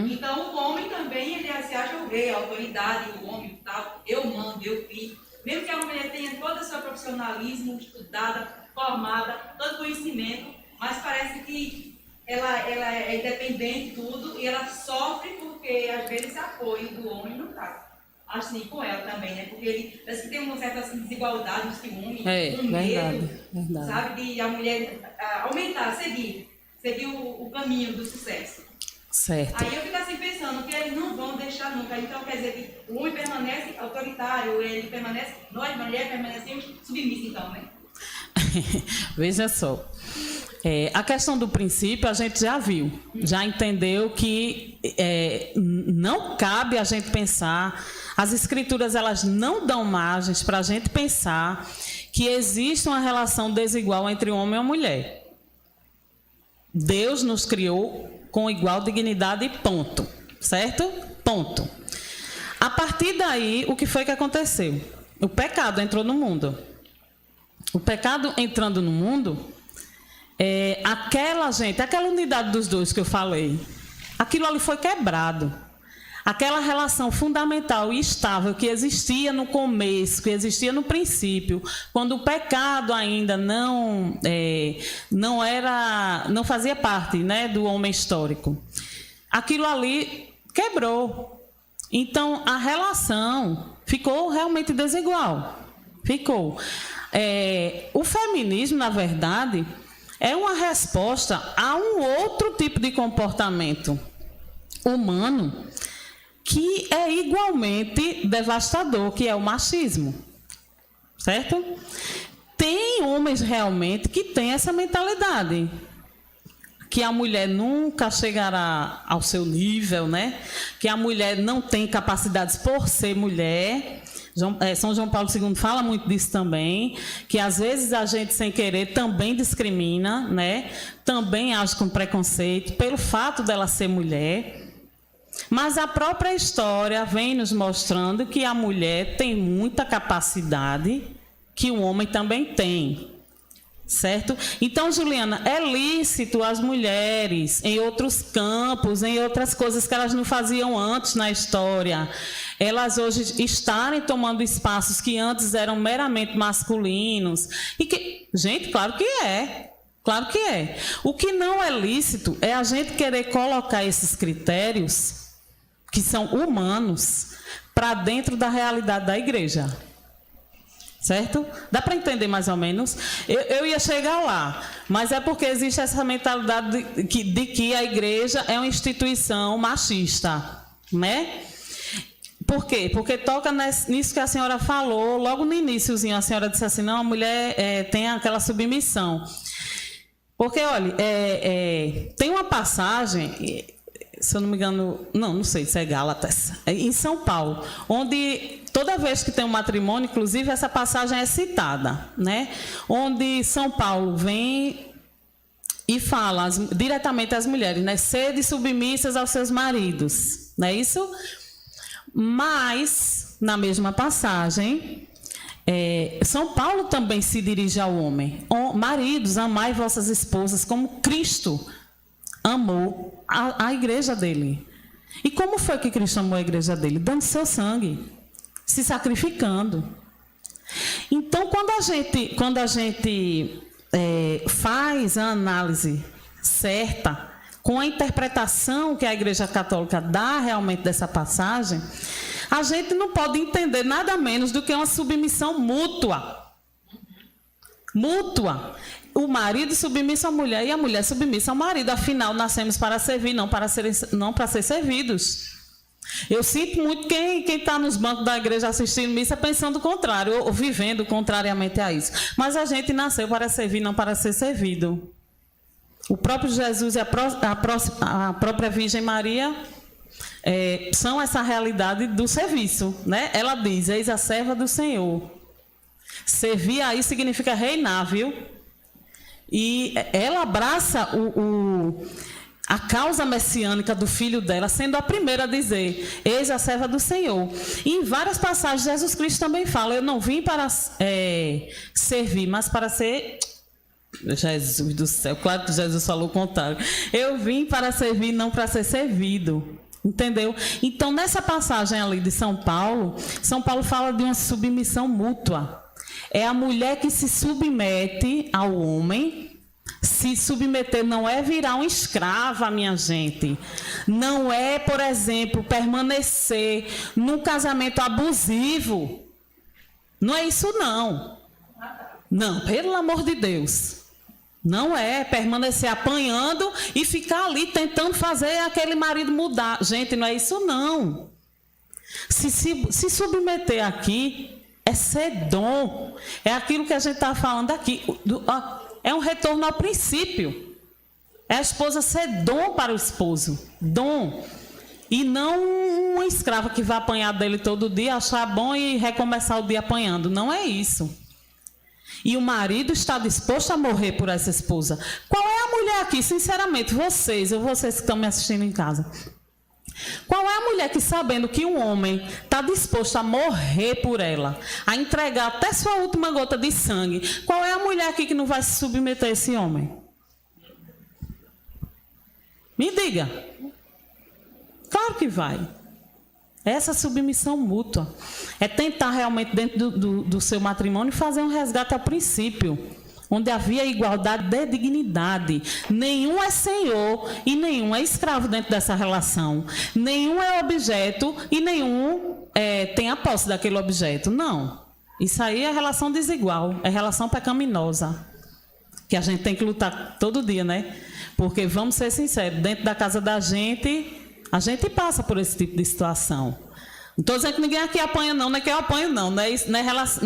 então o homem também, ele se acha o rei, a autoridade, o homem e tal, eu mando, eu fiz. Mesmo que a mulher tenha todo o seu profissionalismo, estudada, formada, todo conhecimento, mas parece que ela é independente de tudo e ela sofre porque às vezes esse apoio do homem não está. Assim com ela também, né? Porque ele parece que tem uma certa assim, desigualdade, um ciúme, um medo, verdade. sabe? De a mulher aumentar, seguir o caminho do sucesso. Certo. Aí eu fico assim pensando que eles não vão deixar nunca. Então quer dizer que o homem permanece autoritário, ele permanece, nós mulheres permanecemos submissas então, né? Veja só. A questão do princípio a gente já viu, já entendeu que não cabe a gente pensar, as escrituras elas não dão margens para a gente pensar que existe uma relação desigual entre o homem e a mulher. Deus nos criou com igual dignidade e ponto, certo? Ponto. A partir daí, o que foi que aconteceu? O pecado entrou no mundo. O pecado entrando no mundo, aquela unidade dos dois que eu falei, aquilo ali foi quebrado. Aquela relação fundamental e estável que existia no começo, que existia no princípio, quando o pecado ainda não fazia parte, né, do homem histórico, aquilo ali quebrou. Então a relação ficou realmente desigual. Ficou. O feminismo, na verdade, é uma resposta a um outro tipo de comportamento humano que é igualmente devastador, que é o machismo, certo? Tem homens realmente que têm essa mentalidade, que a mulher nunca chegará ao seu nível, né? Que a mulher não tem capacidades por ser mulher. São João Paulo II fala muito disso também, que às vezes a gente sem querer também discrimina, né? Também age com preconceito pelo fato dela ser mulher. Mas a própria história vem nos mostrando que a mulher tem muita capacidade que o homem também tem, certo? Então, Juliana, é lícito as mulheres em outros campos, em outras coisas que elas não faziam antes na história, elas hoje estarem tomando espaços que antes eram meramente masculinos. E que, gente, claro que é. Claro que é. O que não é lícito é a gente querer colocar esses critérios, que são humanos, para dentro da realidade da igreja. Certo? Dá para entender mais ou menos? Eu ia chegar lá, mas é porque existe essa mentalidade de que a igreja é uma instituição machista, né? Por quê? Porque toca nisso que a senhora falou, logo no iníciozinho, a senhora disse assim, não, a mulher tem aquela submissão. Porque, olha, tem uma passagem, se eu não me engano, não sei se é Gálatas, em São Paulo, onde toda vez que tem um matrimônio, inclusive essa passagem é citada, né? Onde São Paulo vem e fala diretamente às mulheres, né? Sede submissas aos seus maridos, não é isso? Mas, na mesma passagem, São Paulo também se dirige ao homem. Maridos, amai vossas esposas como Cristo amou a igreja dele. E como foi que Cristo amou a igreja dele? Dando seu sangue, se sacrificando. Então, quando a gente faz a análise certa, com a interpretação que a Igreja Católica dá realmente dessa passagem, a gente não pode entender nada menos do que uma submissão mútua. Mútua. O marido submisso à mulher e a mulher submissa ao marido. Afinal, nascemos para servir, não para ser servidos. Eu sinto muito quem está nos bancos da igreja assistindo missa pensando o contrário, ou vivendo contrariamente a isso. Mas a gente nasceu para servir, não para ser servido. O próprio Jesus e a própria Virgem Maria são essa realidade do serviço, né? Ela diz, eis a serva do Senhor. Servir aí significa reinar, viu? E ela abraça a causa messiânica do filho dela, sendo a primeira a dizer, eis a serva do Senhor. E em várias passagens, Jesus Cristo também fala, eu não vim para servir, mas para ser... Jesus do céu, claro que Jesus falou o contrário. Eu vim para servir, não para ser servido. Entendeu? Então, nessa passagem ali de São Paulo fala de uma submissão mútua. É a mulher que se submete ao homem. Se submeter não é virar uma escrava, minha gente. Não é, por exemplo, permanecer num casamento abusivo. Não é isso, não. Não, pelo amor de Deus. Não é permanecer apanhando e ficar ali tentando fazer aquele marido mudar. Gente, não é isso, não. Se submeter aqui é ser dom. É aquilo que a gente está falando aqui. É um retorno ao princípio. É a esposa ser dom para o esposo. Dom. E não uma escrava que vai apanhar dele todo dia, achar bom e recomeçar o dia apanhando. Não é isso. E o marido está disposto a morrer por essa esposa. Qual é a mulher aqui, sinceramente, vocês que estão me assistindo em casa? Qual é a mulher que, sabendo que um homem está disposto a morrer por ela, a entregar até sua última gota de sangue, qual é a mulher aqui que não vai se submeter a esse homem? Me diga. Claro que vai. Essa submissão mútua é tentar realmente dentro do seu matrimônio fazer um resgate ao princípio, onde havia igualdade de dignidade. Nenhum é senhor e nenhum é escravo dentro dessa relação. Nenhum é objeto e nenhum tem a posse daquele objeto. Não. Isso aí é relação desigual, é relação pecaminosa, que a gente tem que lutar todo dia, né? Porque, vamos ser sinceros, dentro da casa da gente... A gente passa por esse tipo de situação. Não estou dizendo que ninguém aqui apanha, não é que eu apanho, não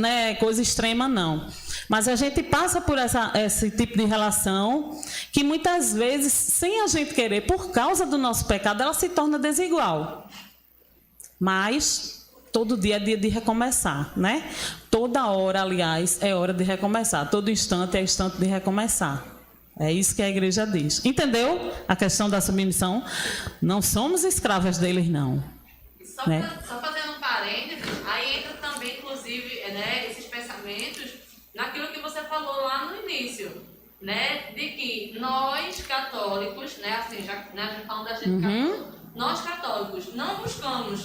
é coisa extrema, não. Mas a gente passa por esse tipo de relação que muitas vezes, sem a gente querer, por causa do nosso pecado, ela se torna desigual. Mas todo dia é dia de recomeçar, né? Toda hora, aliás, é hora de recomeçar. Todo instante é instante de recomeçar. É isso que a igreja diz. Entendeu a questão da submissão? Não somos escravas deles, não. E só fazendo um parênteses, aí entra também, inclusive, esses pensamentos naquilo que você falou lá no início, né? De que nós, católicos, né? Assim, já falando da gente católica, nós, católicos, não buscamos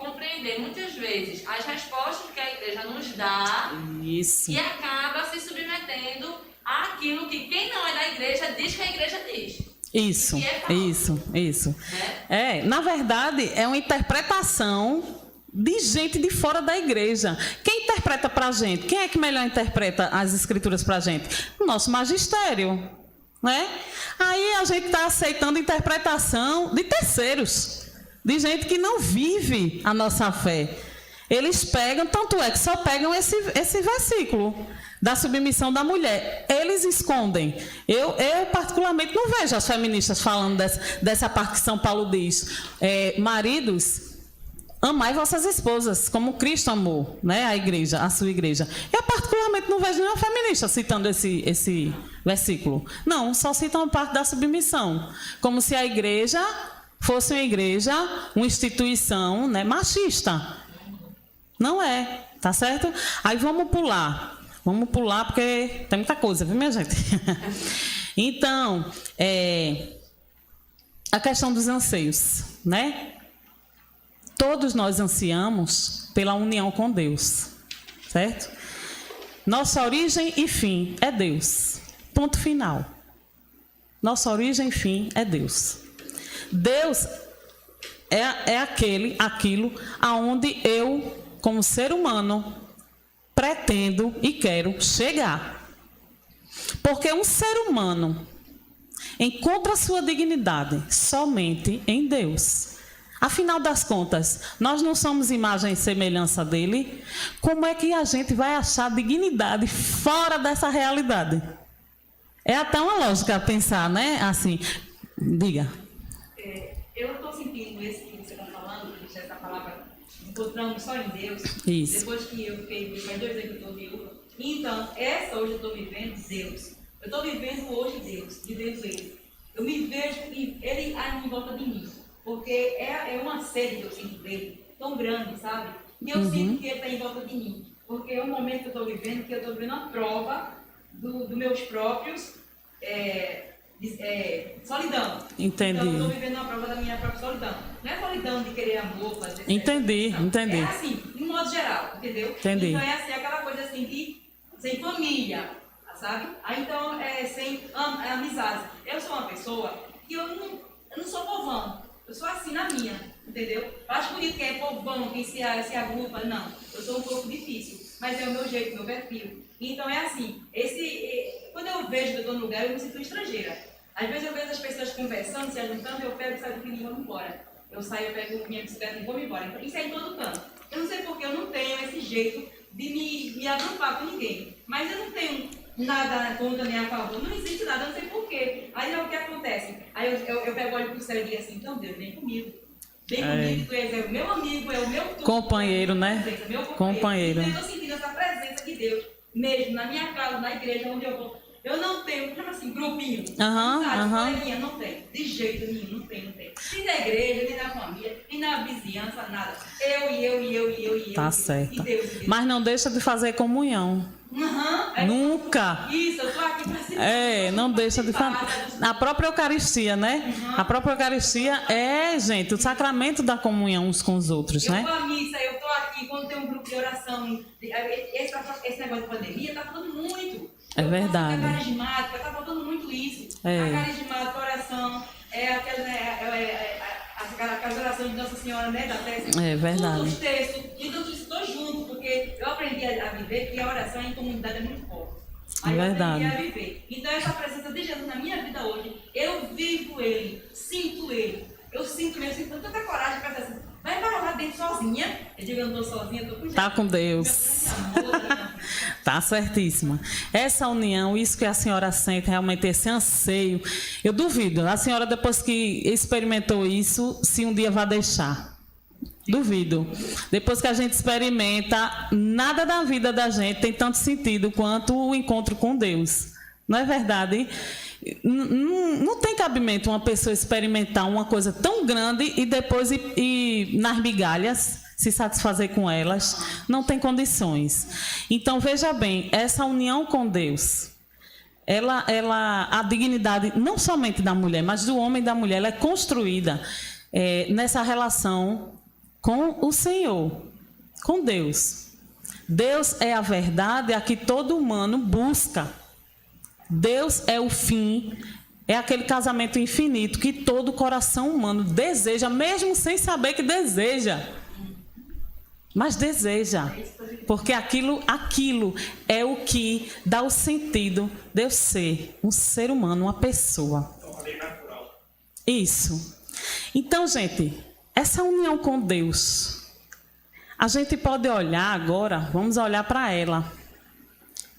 compreender muitas vezes as respostas que a igreja nos dá. Isso. E acaba se submetendo aquilo que quem não é da igreja diz que a igreja diz. Isso. Na verdade, é uma interpretação de gente de fora da igreja. Quem interpreta para a gente? Quem é que melhor interpreta as escrituras para a gente? O nosso magistério, né? Aí a gente está aceitando interpretação de terceiros, de gente que não vive a nossa fé. Eles pegam, tanto é que só pegam esse versículo da submissão da mulher. Eles escondem. Eu particularmente não vejo as feministas falando dessa parte que São Paulo diz. Maridos, amai vossas esposas, como Cristo amou, né, a igreja, a sua igreja. Eu particularmente não vejo nenhuma feminista citando esse versículo. Não, só citam a parte da submissão. Como se a igreja fosse uma instituição, né, machista. Não é, tá certo? Aí vamos pular porque tem muita coisa, viu, minha gente? Então, a questão dos anseios, né? Todos nós ansiamos pela união com Deus, certo? Nossa origem e fim é Deus, ponto final. Nossa origem e fim é Deus. Deus é aquilo aonde eu, como ser humano, pretendo e quero chegar. Porque um ser humano encontra sua dignidade somente em Deus. Afinal das contas, nós não somos imagem e semelhança dele. Como é que a gente vai achar dignidade fora dessa realidade? É até uma lógica pensar, né? Assim, diga. Eu estou sentindo isso que você está falando, que essa palavra encontramos só em Deus. Isso. Depois que eu fiquei, faz 2 anos que eu estou viúva. Então, hoje eu estou vivendo Deus. Eu estou vivendo hoje Deus, vivendo Ele. Eu me vejo e Ele ainda em volta de mim. Porque é uma sede que eu sinto dele, tão grande, sabe? E eu sinto que ele está em volta de mim. Porque é um momento que eu estou vivendo, que eu estou vivendo a prova dos meus próprios solidão. Entendi. Então, eu estou vivendo a prova da minha própria solidão. Não é solidão de querer amor, fazer Entendi. É assim, de um modo geral, entendeu? Entendi. Então é assim, aquela coisa assim de sem família, sabe? Aí então sem amizade. Eu sou uma pessoa que eu não sou povão. Eu sou assim na minha, entendeu? Eu acho bonito quem é povão, quem se agrupa, não. Eu sou um pouco difícil, mas é o meu jeito, meu perfil. Então é assim, quando eu vejo que eu estou no lugar, eu me sinto estrangeira. Às vezes eu vejo as pessoas conversando, se ajuntando, eu pego, saio do filhinho e vou embora. Eu saio, eu pego minha bicicleta e vou embora. Então, isso é em todo canto. Eu não sei porque eu não tenho esse jeito de me agrupar com ninguém. Mas eu não tenho nada contra nem a favor, não existe nada, eu não sei porquê. Aí é o que acontece. Aí eu pego, olho pro céu e digo assim, então Deus, vem comigo. Vem comigo, tu és o meu amigo, é o meu tudo. Companheiro, né? Meu Companheiro. Então eu estou sentindo essa presença de Deus, mesmo na minha casa, na igreja, onde eu vou. Eu não tenho, tipo assim, grupinho. Coleguinha, não tem. De jeito nenhum, não tem. Nem na igreja, nem na família, nem na vizinhança, nada. Eu. Tá certo. E Deus. Mas não deixa de fazer comunhão. Nunca. Isso, eu tô aqui pra cima. Não deixa de fazer. A própria Eucaristia, né? A própria Eucaristia é, gente, o sacramento da comunhão uns com os outros, né? Eu vou à missa, eu tô aqui, quando tem um grupo de oração, esse negócio de pandemia, tá falando muito. É verdade. A carismática, tá faltando muito isso. A carismática, a oração, aquelas orações de Nossa Senhora, né, da festa. É verdade. Todos os textos, então eu estou junto, porque eu aprendi a viver que a oração em comunidade é muito forte. Aí eu aprendi a viver. Então essa presença de Jesus na minha vida hoje, eu vivo Ele, sinto Ele. Eu sinto mesmo, eu sinto tanta coragem para dizer assim, vai lá dentro sozinha. Eu digo, eu não estou sozinha, eu estou com Jesus. Tá com Deus. Tá certíssima. Essa união, isso que a senhora sente, realmente esse anseio, eu duvido. A senhora, depois que experimentou isso, se um dia vai deixar. Duvido. Depois que a gente experimenta, nada da vida da gente tem tanto sentido quanto o encontro com Deus. Não é verdade? Não tem cabimento uma pessoa experimentar uma coisa tão grande e depois ir nas migalhas, se satisfazer com elas. Não tem condições. Então, veja bem, essa união com Deus, a dignidade não somente da mulher, mas do homem e da mulher, ela é construída nessa relação com o Senhor, com Deus. Deus é a verdade a que todo humano busca. Deus é o fim, é aquele casamento infinito que todo coração humano deseja, mesmo sem saber que deseja. Mas deseja, porque aquilo é o que dá o sentido de eu ser um ser humano, uma pessoa. Isso. Então, gente, essa união com Deus, a gente pode olhar agora, vamos olhar para ela,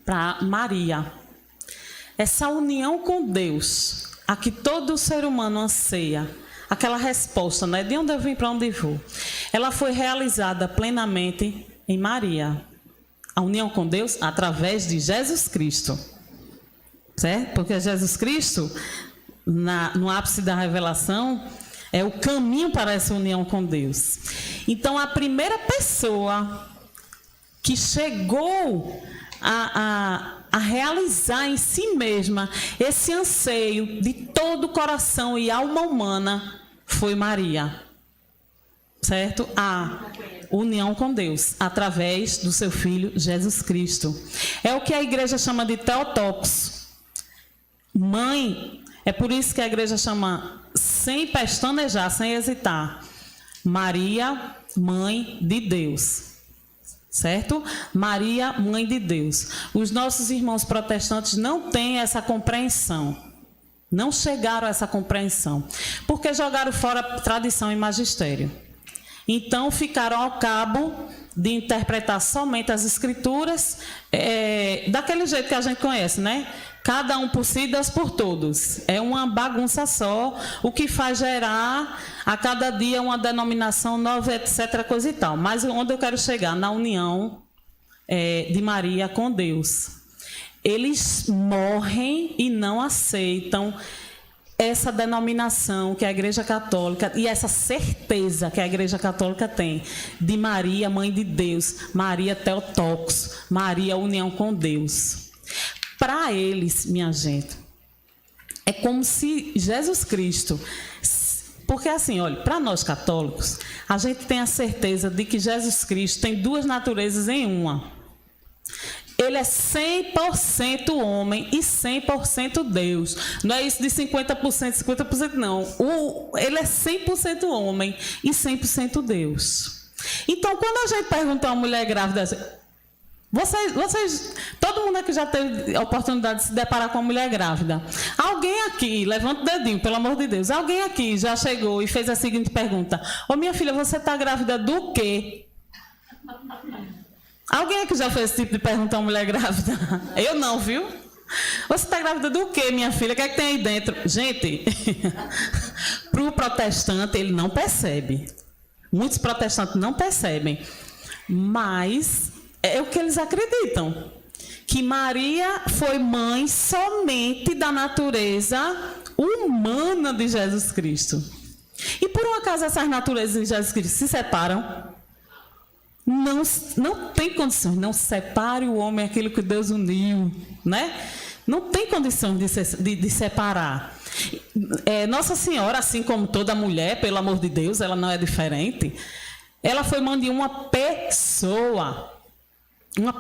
para Maria. Essa união com Deus, a que todo ser humano anseia, aquela resposta, né? De onde eu vim, para onde vou? Ela foi realizada plenamente em Maria. A união com Deus através de Jesus Cristo. Certo? Porque Jesus Cristo, no ápice da revelação, é o caminho para essa união com Deus. Então, a primeira pessoa que chegou a realizar em si mesma esse anseio de todo o coração e alma humana foi Maria, certo? A união com Deus, através do seu Filho Jesus Cristo. É o que a igreja chama de Theotokos, mãe É por isso que a igreja chama, sem pestanejar, sem hesitar, Maria, Mãe de Deus. Certo? Maria, Mãe de Deus. Os nossos irmãos protestantes não têm essa compreensão. Não chegaram a essa compreensão. Porque jogaram fora tradição e magistério. Então, ficaram ao cabo de interpretar somente as escrituras daquele jeito que a gente conhece, né? Cada um por si, Deus por todos. É uma bagunça só, o que faz gerar a cada dia uma denominação nova, etc., coisa e tal. Mas onde eu quero chegar? Na união de Maria com Deus. Eles morrem e não aceitam essa denominação que a Igreja Católica, e essa certeza que a Igreja Católica tem, de Maria, Mãe de Deus, Maria Theotokos, Maria, união com Deus. Para eles, minha gente, é como se Jesus Cristo... Porque assim, olha, para nós católicos, a gente tem a certeza de que Jesus Cristo tem duas naturezas em uma. Ele é 100% homem e 100% Deus. Não é isso de 50%, 50% não. Ele é 100% homem e 100% Deus. Então, quando a gente pergunta a uma mulher grávida... Vocês, todo mundo aqui já teve a oportunidade de se deparar com uma mulher grávida. Alguém aqui, levanta o dedinho, pelo amor de Deus. Alguém aqui já chegou e fez a seguinte pergunta: ô minha filha, você está grávida do quê? Alguém aqui já fez esse tipo de pergunta a uma mulher grávida? Eu não, viu? Você está grávida do quê, minha filha? O que é que tem aí dentro? Gente, para o protestante, ele não percebe. Muitos protestantes não percebem. Mas... é o que eles acreditam, que Maria foi mãe somente da natureza humana de Jesus Cristo. E por um acaso essas naturezas de Jesus Cristo se separam? Não tem condições, não separe o homem aquilo que Deus uniu, né? Não tem condições de separar. Nossa Senhora, assim como toda mulher, pelo amor de Deus, ela não é diferente, ela foi mãe de uma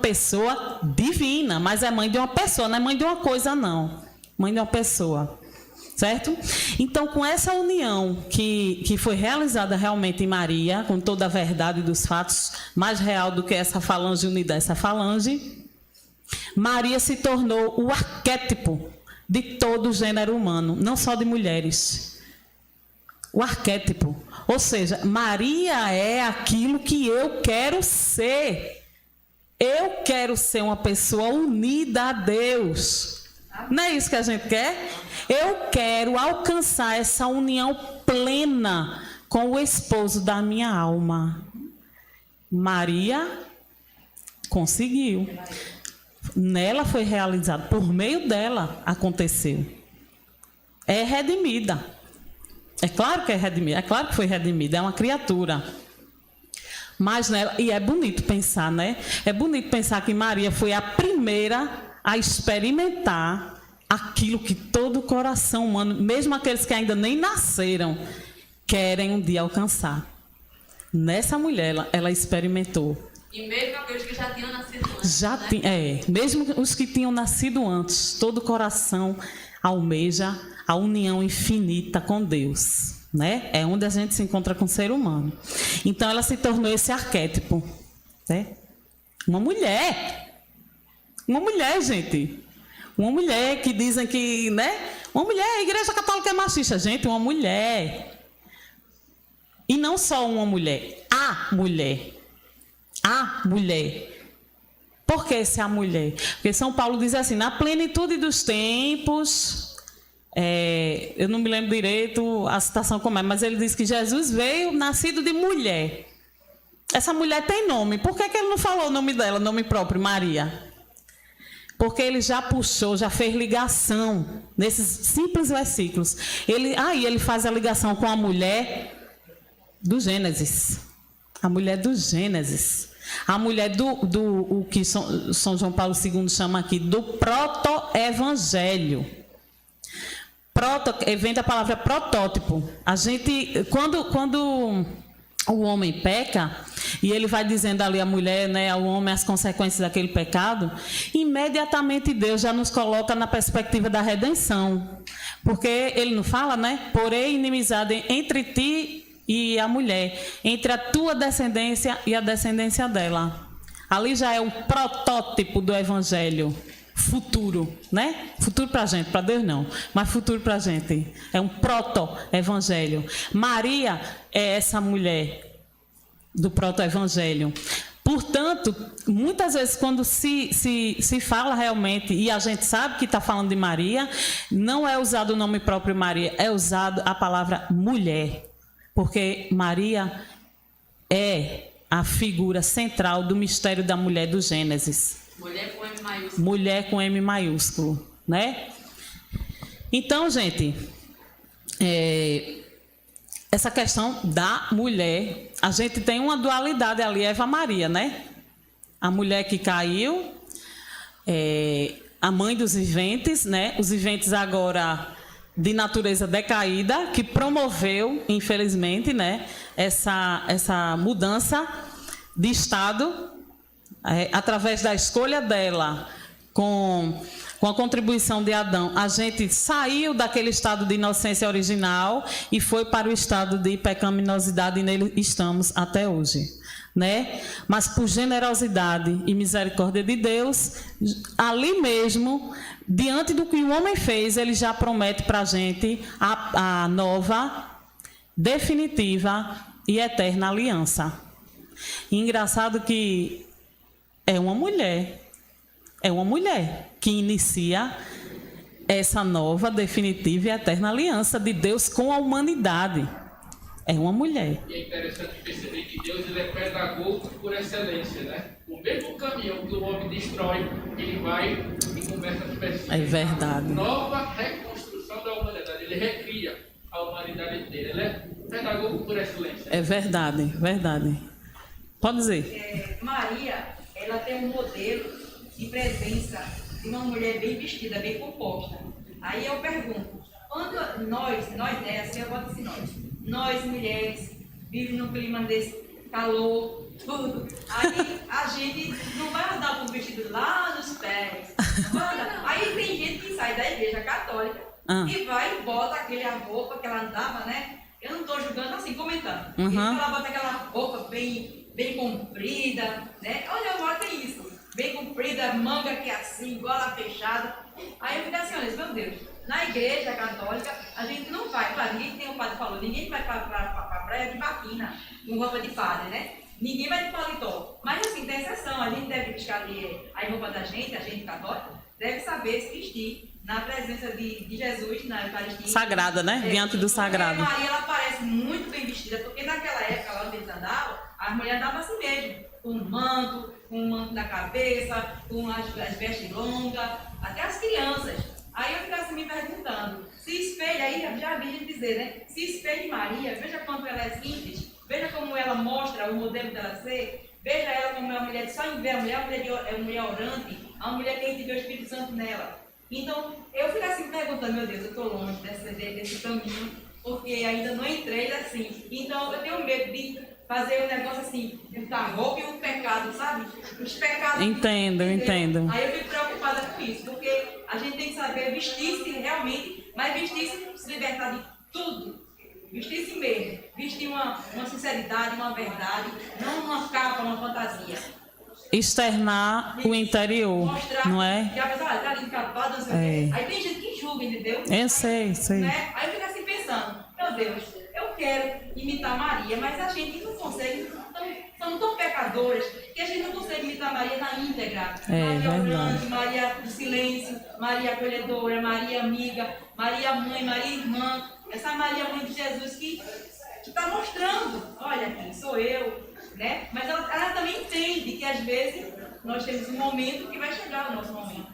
pessoa divina, mas é mãe de uma pessoa, não é mãe de uma coisa, não. Mãe de uma pessoa, certo? Então, com essa união que foi realizada realmente em Maria, com toda a verdade dos fatos, mais real do que essa falange unida, essa falange, Maria se tornou o arquétipo de todo o gênero humano, não só de mulheres. O arquétipo. Ou seja, Maria é aquilo que eu quero ser. Eu quero ser uma pessoa unida a Deus. Não é isso que a gente quer? Eu quero alcançar essa união plena com o esposo da minha alma. Maria conseguiu. Nela foi realizado, por meio dela aconteceu. É redimida. É claro que é redimida, é claro que foi redimida, é uma criatura. Mas nela, e é bonito pensar, né? É bonito pensar que Maria foi a primeira a experimentar aquilo que todo coração humano, mesmo aqueles que ainda nem nasceram, querem um dia alcançar. Nessa mulher, ela experimentou. E mesmo aqueles que já tinham nascido antes, mesmo os que tinham nascido antes, todo coração almeja a união infinita com Deus. Né? É onde a gente se encontra com o ser humano. Então ela se tornou esse arquétipo, né? Uma mulher, gente, uma mulher que dizem que, né? Uma mulher, a Igreja Católica é machista, gente, uma mulher. E não só uma mulher, a mulher. Por que ser a mulher? Porque São Paulo diz assim: na plenitude dos tempos... eu não me lembro direito a citação como é, mas ele diz que Jesus veio nascido de mulher. Essa mulher tem nome. Por que ele não falou o nome dela, nome próprio, Maria? Porque ele já puxou, já fez ligação nesses simples versículos. Ele faz a ligação com a mulher do Gênesis. A mulher do Gênesis. A mulher o que São João Paulo II chama aqui do proto-evangelho. Vem da palavra protótipo. A gente, quando o homem peca, e ele vai dizendo ali à mulher, né, ao homem, as consequências daquele pecado, imediatamente Deus já nos coloca na perspectiva da redenção. Porque ele não fala, né? Porém, inimizade entre ti e a mulher, entre a tua descendência e a descendência dela. Ali já é um protótipo do evangelho futuro, né? Futuro para a gente, para Deus não, mas futuro para a gente. É um proto-evangelho. Maria é essa mulher do proto-evangelho. Portanto, muitas vezes quando se fala realmente, e a gente sabe que está falando de Maria, não é usado o nome próprio Maria, é usado a palavra mulher, porque Maria é a figura central do mistério da mulher do Gênesis. Mulher com M maiúsculo. Mulher com M maiúsculo, né? Então, gente, essa questão da mulher, a gente tem uma dualidade ali, Eva Maria, né? A mulher que caiu, a mãe dos viventes, né? Os viventes agora de natureza decaída, que promoveu, infelizmente, né? Essa mudança de estado, através da escolha dela, com a contribuição de Adão, a gente saiu daquele estado de inocência original e foi para o estado de pecaminosidade, e nele estamos até hoje, né? Mas por generosidade e misericórdia de Deus, ali mesmo, diante do que o homem fez, ele já promete para a gente a nova, definitiva e eterna aliança. E engraçado que é uma mulher que inicia essa nova, definitiva e eterna aliança de Deus com a humanidade. É uma mulher. E é interessante perceber que Deus ele é pedagogo por excelência, né? O mesmo caminhão que o homem destrói, ele vai e começa a específica. É verdade. Nova reconstrução da humanidade. Ele recria a humanidade inteira. Ele é pedagogo por excelência. É verdade, verdade. Pode dizer. Maria, ela tem um modelo de presença de uma mulher bem vestida, bem composta. Aí eu pergunto, quando nós, assim eu boto assim, nós mulheres, vivemos num clima desse calor, tudo, aí a gente não vai andar com o vestido lá nos pés, não vai andar. Aí tem gente que sai da igreja católica e vai e bota aquela roupa que ela andava, né? Eu não estou julgando assim, comentando. Então ela bota aquela roupa bem comprida, né? Olha, agora tem isso. Bem comprida, manga que é assim, gola fechada. Aí eu fico assim, olha, meu Deus, na igreja católica, a gente não vai, claro, ninguém tem o padre falou, ninguém vai para a praia de baquina, com roupa de padre, né? Ninguém vai de paletó. Mas assim, tem exceção, a gente deve buscar ali a roupa da gente, a gente católica, deve saber se vestir na presença de Jesus, na Eucaristia. Sagrada, né? Diante do sagrado. Maria, ela parece muito bem vestida, porque naquela época, lá onde eles andavam, as mulheres andavam assim mesmo, com um manto na cabeça, com as vestes longas, até as crianças. Aí eu fico assim me perguntando, se espelha, aí já vi gente dizer, né? Se espelha em Maria, veja quanto ela é simples, veja como ela mostra o modelo dela ser, veja ela como é uma mulher, só em ver a mulher é uma mulher orante, é uma mulher que a gente vê o Espírito Santo nela. Então, eu fico assim perguntando, meu Deus, eu estou longe desse caminho, porque ainda não entrei assim. Então, eu tenho medo de fazer um negócio assim, da roupa e o pecado, sabe? Os pecados. Entendo. Aí eu fico preocupada com isso, porque a gente tem que saber vestir-se realmente, mas vestir-se, se libertar de tudo. Vestir-se mesmo. Vestir uma sinceridade, uma verdade, não uma capa, uma fantasia. Externar o interior, mostrar, não é? Que a pessoa tá ali encapado, não sei o quê. Aí tem gente que julga, entendeu? Eu sei. Né? Aí eu fico assim pensando, meu Deus, eu quero imitar Maria, mas a gente não consegue, somos tão pecadoras que a gente não consegue imitar Maria na íntegra. Maria orante, Maria do silêncio, Maria acolhedora, Maria amiga, Maria mãe, Maria irmã, essa Maria mãe de Jesus que está mostrando, olha aqui, sou eu, né? Mas ela também entende que às vezes nós temos um momento que vai chegar o nosso momento,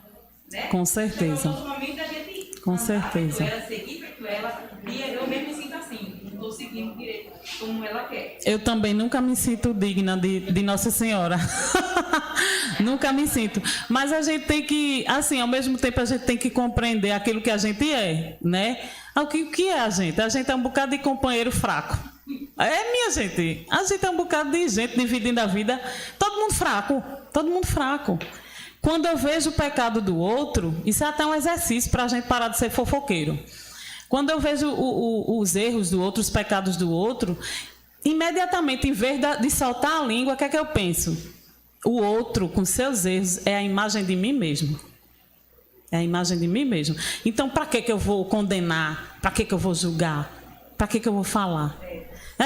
né? Com certeza. O nosso momento a gente com certeza. Seguir feito ela, e eu mesmo me sinto assim, não estou seguindo direito como ela quer. Eu também nunca me sinto digna de Nossa Senhora. Nunca me sinto. Mas a gente tem que, assim, ao mesmo tempo a gente tem que compreender aquilo que a gente é, né? O que é a gente? A gente é um bocado de companheiro fraco. Minha gente. A gente é um bocado de gente dividindo a vida. Todo mundo fraco. Todo mundo fraco. Quando eu vejo o pecado do outro, isso é até um exercício para a gente parar de ser fofoqueiro. Quando eu vejo os erros do outro, os pecados do outro, imediatamente, em vez de soltar a língua, o que é que eu penso? O outro, com seus erros, é a imagem de mim mesmo. É a imagem de mim mesmo. Então, para que eu vou condenar? Para que eu vou julgar? Para que eu vou falar?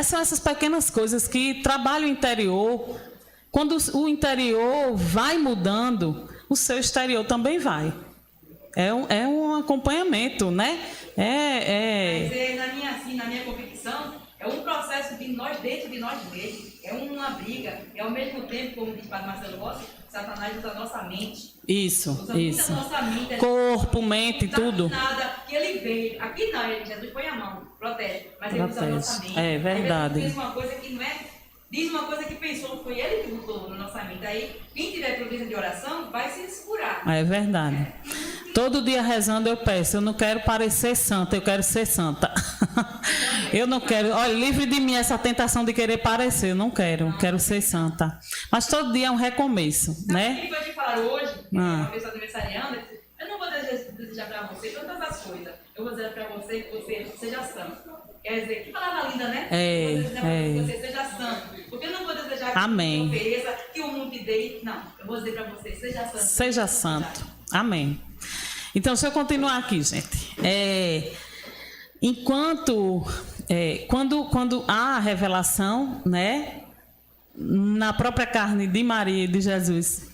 São essas pequenas coisas que trabalham o interior. Quando o interior vai mudando, o seu exterior também vai. É um acompanhamento, né? Mas na minha convicção, é um processo de nós dentro de nós mesmos. É uma briga. É ao mesmo tempo, como diz o Padre Marcelo Rossi, Satanás usa a nossa mente. Isso. Usa muito a nossa mente. Corpo, mente, tudo. Nada que ele veio. Aqui não, Jesus põe a mão, protege. Mas ele usa a nossa mente. É verdade. Ele fez uma coisa que não é. Diz uma coisa que pensou, foi ele que botou na nossa mente. Aí, quem tiver provisão de oração, vai se segurar. É verdade. Todo dia rezando eu peço, eu não quero parecer santa, eu quero ser santa. Eu não quero, olha, livre de mim essa tentação de querer parecer, eu não quero, quero ser santa. Mas todo dia é um recomeço, né? O que eu te falar hoje, uma pessoa aniversariando, eu não vou desejar para você todas as coisas. Eu vou dizer para você que você seja santo. Quer dizer, que palavra linda, né? Que você seja santo. Porque eu não vou desejar que você ofereça, que o mundo te dê. Não, eu vou dizer para você, seja santo. Seja santo. Amém. Então, deixa eu continuar aqui, gente. Quando há a revelação, né, na própria carne de Maria e de Jesus,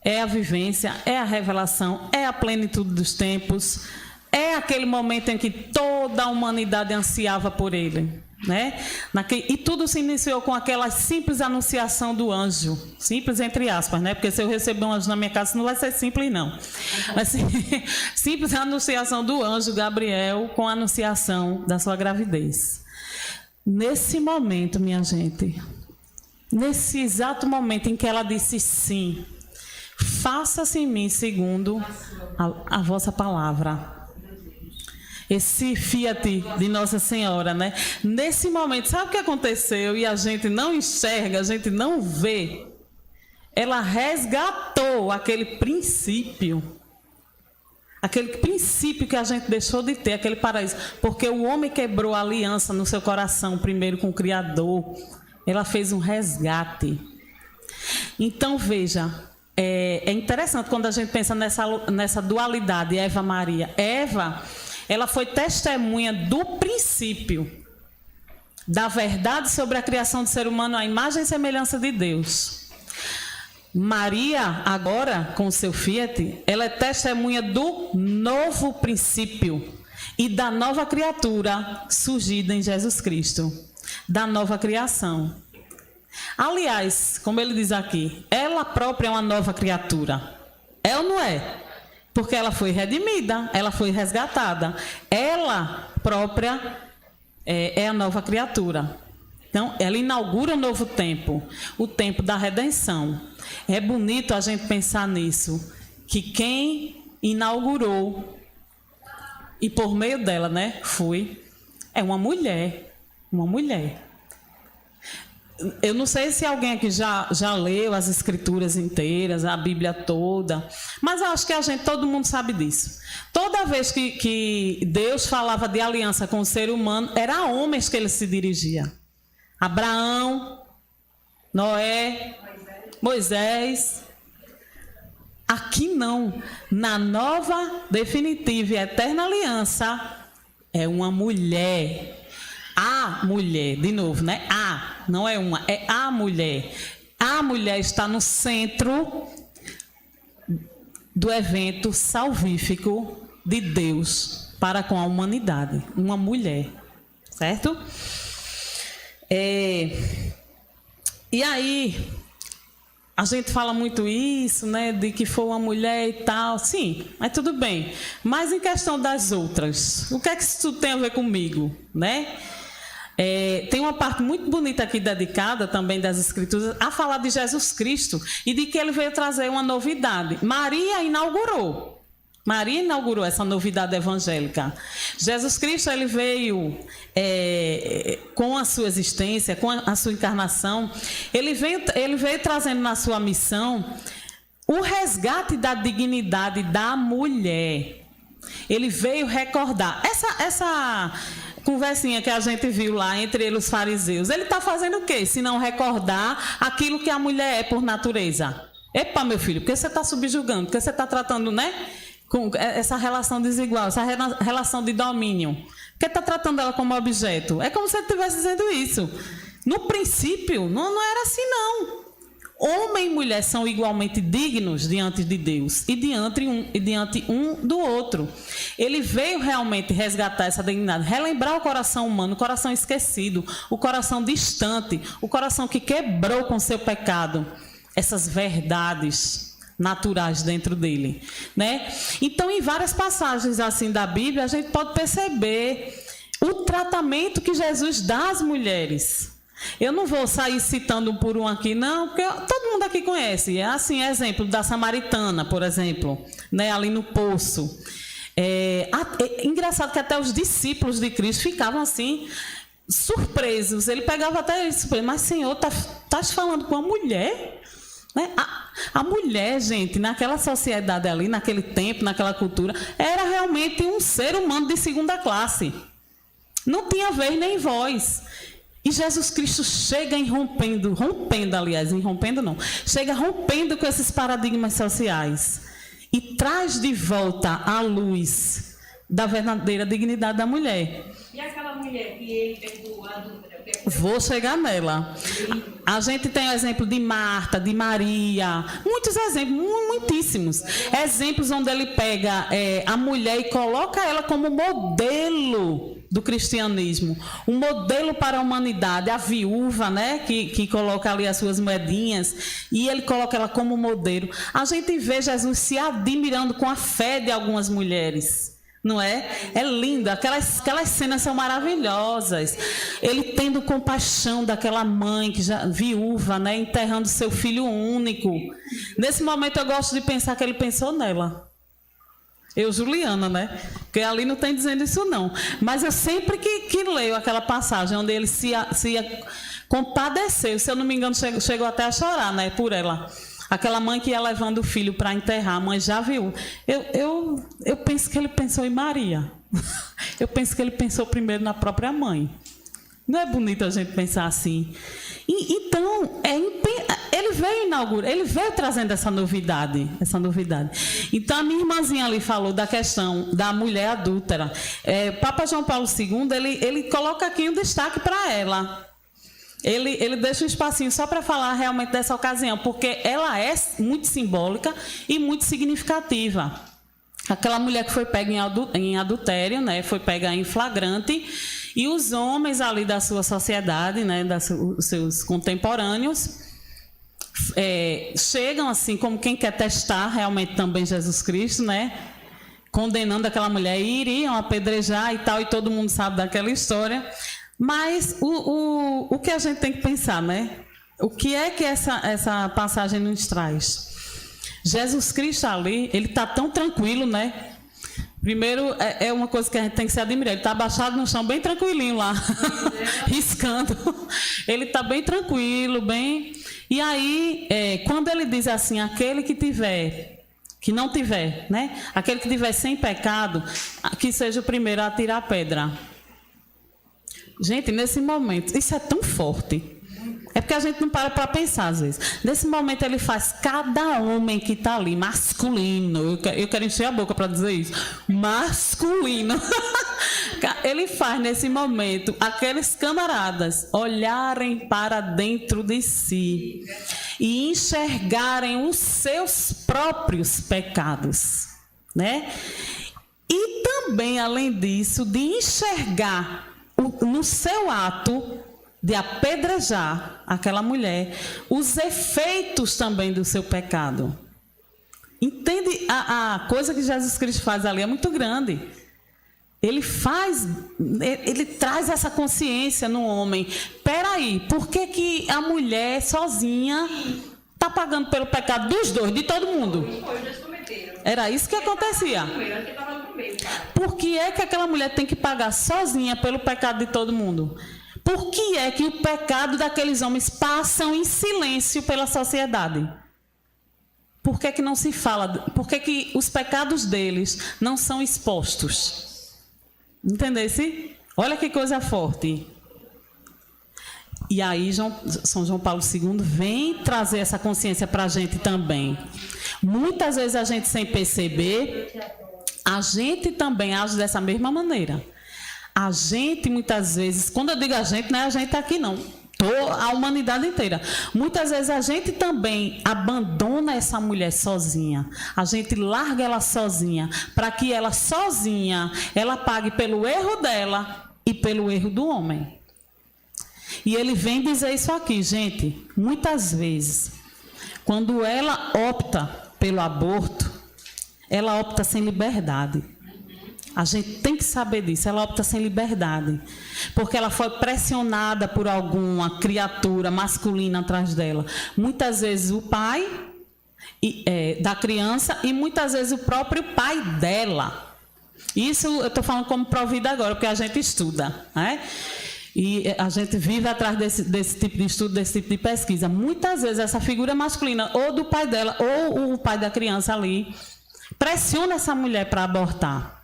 é a vivência, é a revelação, é a plenitude dos tempos, é aquele momento em que toda a humanidade ansiava por ele, né? E tudo se iniciou com aquela simples anunciação do anjo, simples entre aspas, né? Porque se eu receber um anjo na minha casa não vai ser simples não, mas simples anunciação do anjo Gabriel com a anunciação da sua gravidez. Nesse momento, minha gente, nesse exato momento em que ela disse sim, faça-se em mim segundo a vossa palavra. Esse fiat de Nossa Senhora, né? Nesse momento, sabe o que aconteceu? E a gente não enxerga, a gente não vê. Ela resgatou aquele princípio que a gente deixou de ter, aquele paraíso. Porque o homem quebrou a aliança no seu coração, primeiro com o Criador. Ela fez um resgate. Então, veja, é interessante quando a gente pensa nessa dualidade, Eva-Maria. Ela foi testemunha do princípio da verdade sobre a criação do ser humano à imagem e semelhança de Deus. Maria, agora, com o seu fiat, ela é testemunha do novo princípio e da nova criatura surgida em Jesus Cristo, da nova criação. Aliás, como ele diz aqui, ela própria é uma nova criatura. É ou não é? Porque ela foi redimida, ela foi resgatada. Ela própria é a nova criatura. Então, ela inaugura um novo tempo, o tempo da redenção. É bonito a gente pensar nisso, que quem inaugurou, e por meio dela, né, é uma mulher. Uma mulher. Eu não sei se alguém aqui já leu as escrituras inteiras, a Bíblia toda, mas eu acho que todo mundo sabe disso. Toda vez que Deus falava de aliança com o ser humano, era a homens que ele se dirigia. Abraão, Noé, Moisés. Aqui não. Na nova, definitiva e eterna aliança, é uma mulher. A mulher, de novo, né? Não é uma, é a mulher. A mulher está no centro do evento salvífico de Deus para com a humanidade. Uma mulher, certo? E aí, a gente fala muito isso, né? De que foi uma mulher e tal. Sim, mas tudo bem. Mas em questão das outras, o que é que isso tem a ver comigo, né? Tem uma parte muito bonita aqui dedicada também das Escrituras a falar de Jesus Cristo e de que ele veio trazer uma novidade. Maria inaugurou essa novidade evangélica. Jesus Cristo ele veio com a sua existência, com a sua encarnação, ele veio trazendo na sua missão o resgate da dignidade da mulher. Ele veio recordar. Essa conversinha que a gente viu lá entre ele e os fariseus, ele está fazendo o quê? Se não recordar aquilo que a mulher é por natureza. Epa, meu filho, por que você está subjugando? Por que você está tratando, né, com essa relação desigual, essa relação de domínio? Por que está tratando ela como objeto? É como se ele estivesse dizendo isso. No princípio, não era assim, não. Homem e mulher são igualmente dignos diante de Deus e diante um do outro. Ele veio realmente resgatar essa dignidade, relembrar o coração humano, o coração esquecido, o coração distante, o coração que quebrou com seu pecado, essas verdades naturais dentro dele, né? Então, em várias passagens assim da Bíblia, a gente pode perceber o tratamento que Jesus dá às mulheres. Eu não vou sair citando um por um aqui, não, porque todo mundo aqui conhece. É assim, exemplo da samaritana, por exemplo, né, ali no poço. Engraçado que até os discípulos de Cristo ficavam assim, surpresos. Ele pegava até isso, mas Senhor, estás falando com uma mulher? Né? A mulher, gente, naquela sociedade ali, naquele tempo, naquela cultura, era realmente um ser humano de segunda classe. Não tinha vez nem voz. E Jesus Cristo chega rompendo com esses paradigmas sociais e traz de volta a luz da verdadeira dignidade da mulher. E aquela mulher que ele perdoou a adúltera? Vou chegar nela. A gente tem o exemplo de Marta, de Maria, muitos exemplos, muitíssimos. Exemplos onde ele pega a mulher e coloca ela como modelo do cristianismo, um modelo para a humanidade, a viúva, né, que coloca ali as suas moedinhas, e ele coloca ela como modelo. A gente vê Jesus se admirando com a fé de algumas mulheres, não é? É lindo, aquelas cenas são maravilhosas. Ele tendo compaixão daquela mãe que já viúva, né, enterrando seu filho único. Nesse momento eu gosto de pensar que ele pensou nela. Eu, Juliana, né? Porque ali não tem dizendo isso, não. Mas eu sempre que leio aquela passagem onde ele se compadeceu, se eu não me engano, chegou até a chorar, né? Por ela. Aquela mãe que ia levando o filho para enterrar, a mãe já viu. Eu penso que ele pensou em Maria. Eu penso que ele pensou primeiro na própria mãe. Não é bonito a gente pensar assim? Então, ele veio trazendo essa novidade. Então, a minha irmãzinha ali falou da questão da mulher adúltera. Papa João Paulo II, ele coloca aqui um destaque para ela. Ele deixa um espacinho só para falar realmente dessa ocasião, porque ela é muito simbólica e muito significativa. Aquela mulher que foi pega em adultério, né, foi pega em flagrante, e os homens ali da sua sociedade, né, os seus contemporâneos, chegam assim, como quem quer testar realmente também Jesus Cristo, né, condenando aquela mulher, e iriam apedrejar e tal, e todo mundo sabe daquela história. Mas o que a gente tem que pensar, né? O que é que essa passagem nos traz? Jesus Cristo ali, ele está tão tranquilo, né? Primeiro, é uma coisa que a gente tem que se admirar. Ele está abaixado no chão, bem tranquilinho lá, riscando. Ele está bem tranquilo, bem... E aí, quando ele diz assim, aquele que não tiver, né? Aquele que tiver sem pecado, que seja o primeiro a tirar a pedra. Gente, nesse momento, isso é tão forte. É porque a gente não para pensar, às vezes. Nesse momento, ele faz cada homem que está ali, masculino. Eu quero encher a boca para dizer isso. Masculino. Ele faz, nesse momento, aqueles camaradas olharem para dentro de si e enxergarem os seus próprios pecados, né? E também, além disso, de enxergar no seu ato de apedrejar aquela mulher, os efeitos também do seu pecado. Entende? A coisa que Jesus Cristo faz ali é muito grande. Ele traz essa consciência no homem. Peraí, por que a mulher sozinha está pagando pelo pecado dos dois, de todo mundo? Era isso que acontecia. Por que é que aquela mulher tem que pagar sozinha pelo pecado de todo mundo? Por que é que o pecado daqueles homens passam em silêncio pela sociedade? Por que não se fala? Por que os pecados deles não são expostos? Entendesse? Olha que coisa forte. E aí São João Paulo II vem trazer essa consciência para a gente também. Muitas vezes a gente, sem perceber, a gente também age dessa mesma maneira. A gente, muitas vezes, quando eu digo a gente, não é a gente aqui não, a humanidade inteira. Muitas vezes a gente também abandona essa mulher sozinha. A gente larga ela sozinha, para que ela sozinha, ela pague pelo erro dela e pelo erro do homem. E ele vem dizer isso aqui, gente. Muitas vezes, quando ela opta pelo aborto, ela opta sem liberdade. A gente tem que saber disso. Ela opta sem liberdade. Porque ela foi pressionada por alguma criatura masculina atrás dela. Muitas vezes o pai da criança e muitas vezes o próprio pai dela. Isso eu estou falando como provida agora, porque a gente estuda, né? E a gente vive atrás desse tipo de estudo, desse tipo de pesquisa. Muitas vezes essa figura masculina, ou do pai dela, ou o pai da criança ali, pressiona essa mulher para abortar.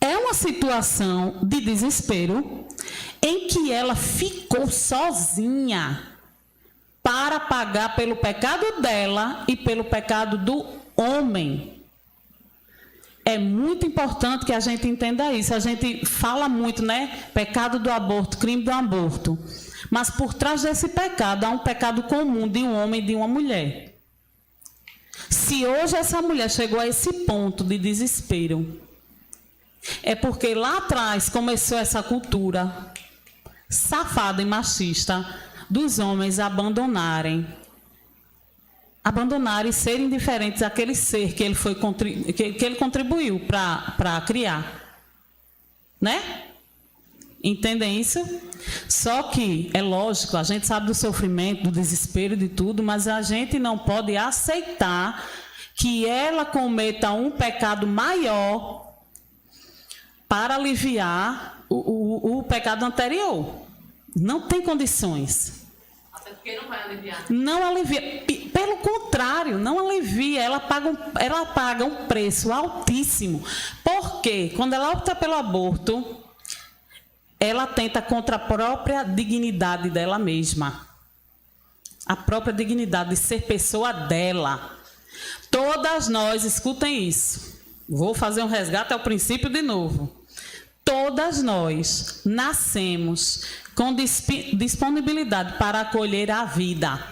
É uma situação de desespero em que ela ficou sozinha para pagar pelo pecado dela e pelo pecado do homem. É muito importante que a gente entenda isso. A gente fala muito, né? Pecado do aborto, crime do aborto. Mas por trás desse pecado há um pecado comum de um homem e de uma mulher. Se hoje essa mulher chegou a esse ponto de desespero, é porque lá atrás começou essa cultura safada e machista dos homens abandonarem e serem indiferentes àquele ser que ele contribuiu para criar. Né? Entendem isso? Só que, é lógico, a gente sabe do sofrimento, do desespero, de tudo, mas a gente não pode aceitar que ela cometa um pecado maior para aliviar o pecado anterior. Não tem condições. Até porque não vai aliviar. Não alivia. Pelo contrário, não alivia. Ela paga um preço altíssimo. Porque quando ela opta pelo aborto, ela atenta contra a própria dignidade dela mesma. A própria dignidade de ser pessoa dela. Todas nós, escutem isso. Vou fazer um resgate ao princípio de novo. Todas nós nascemos com disponibilidade para acolher a vida.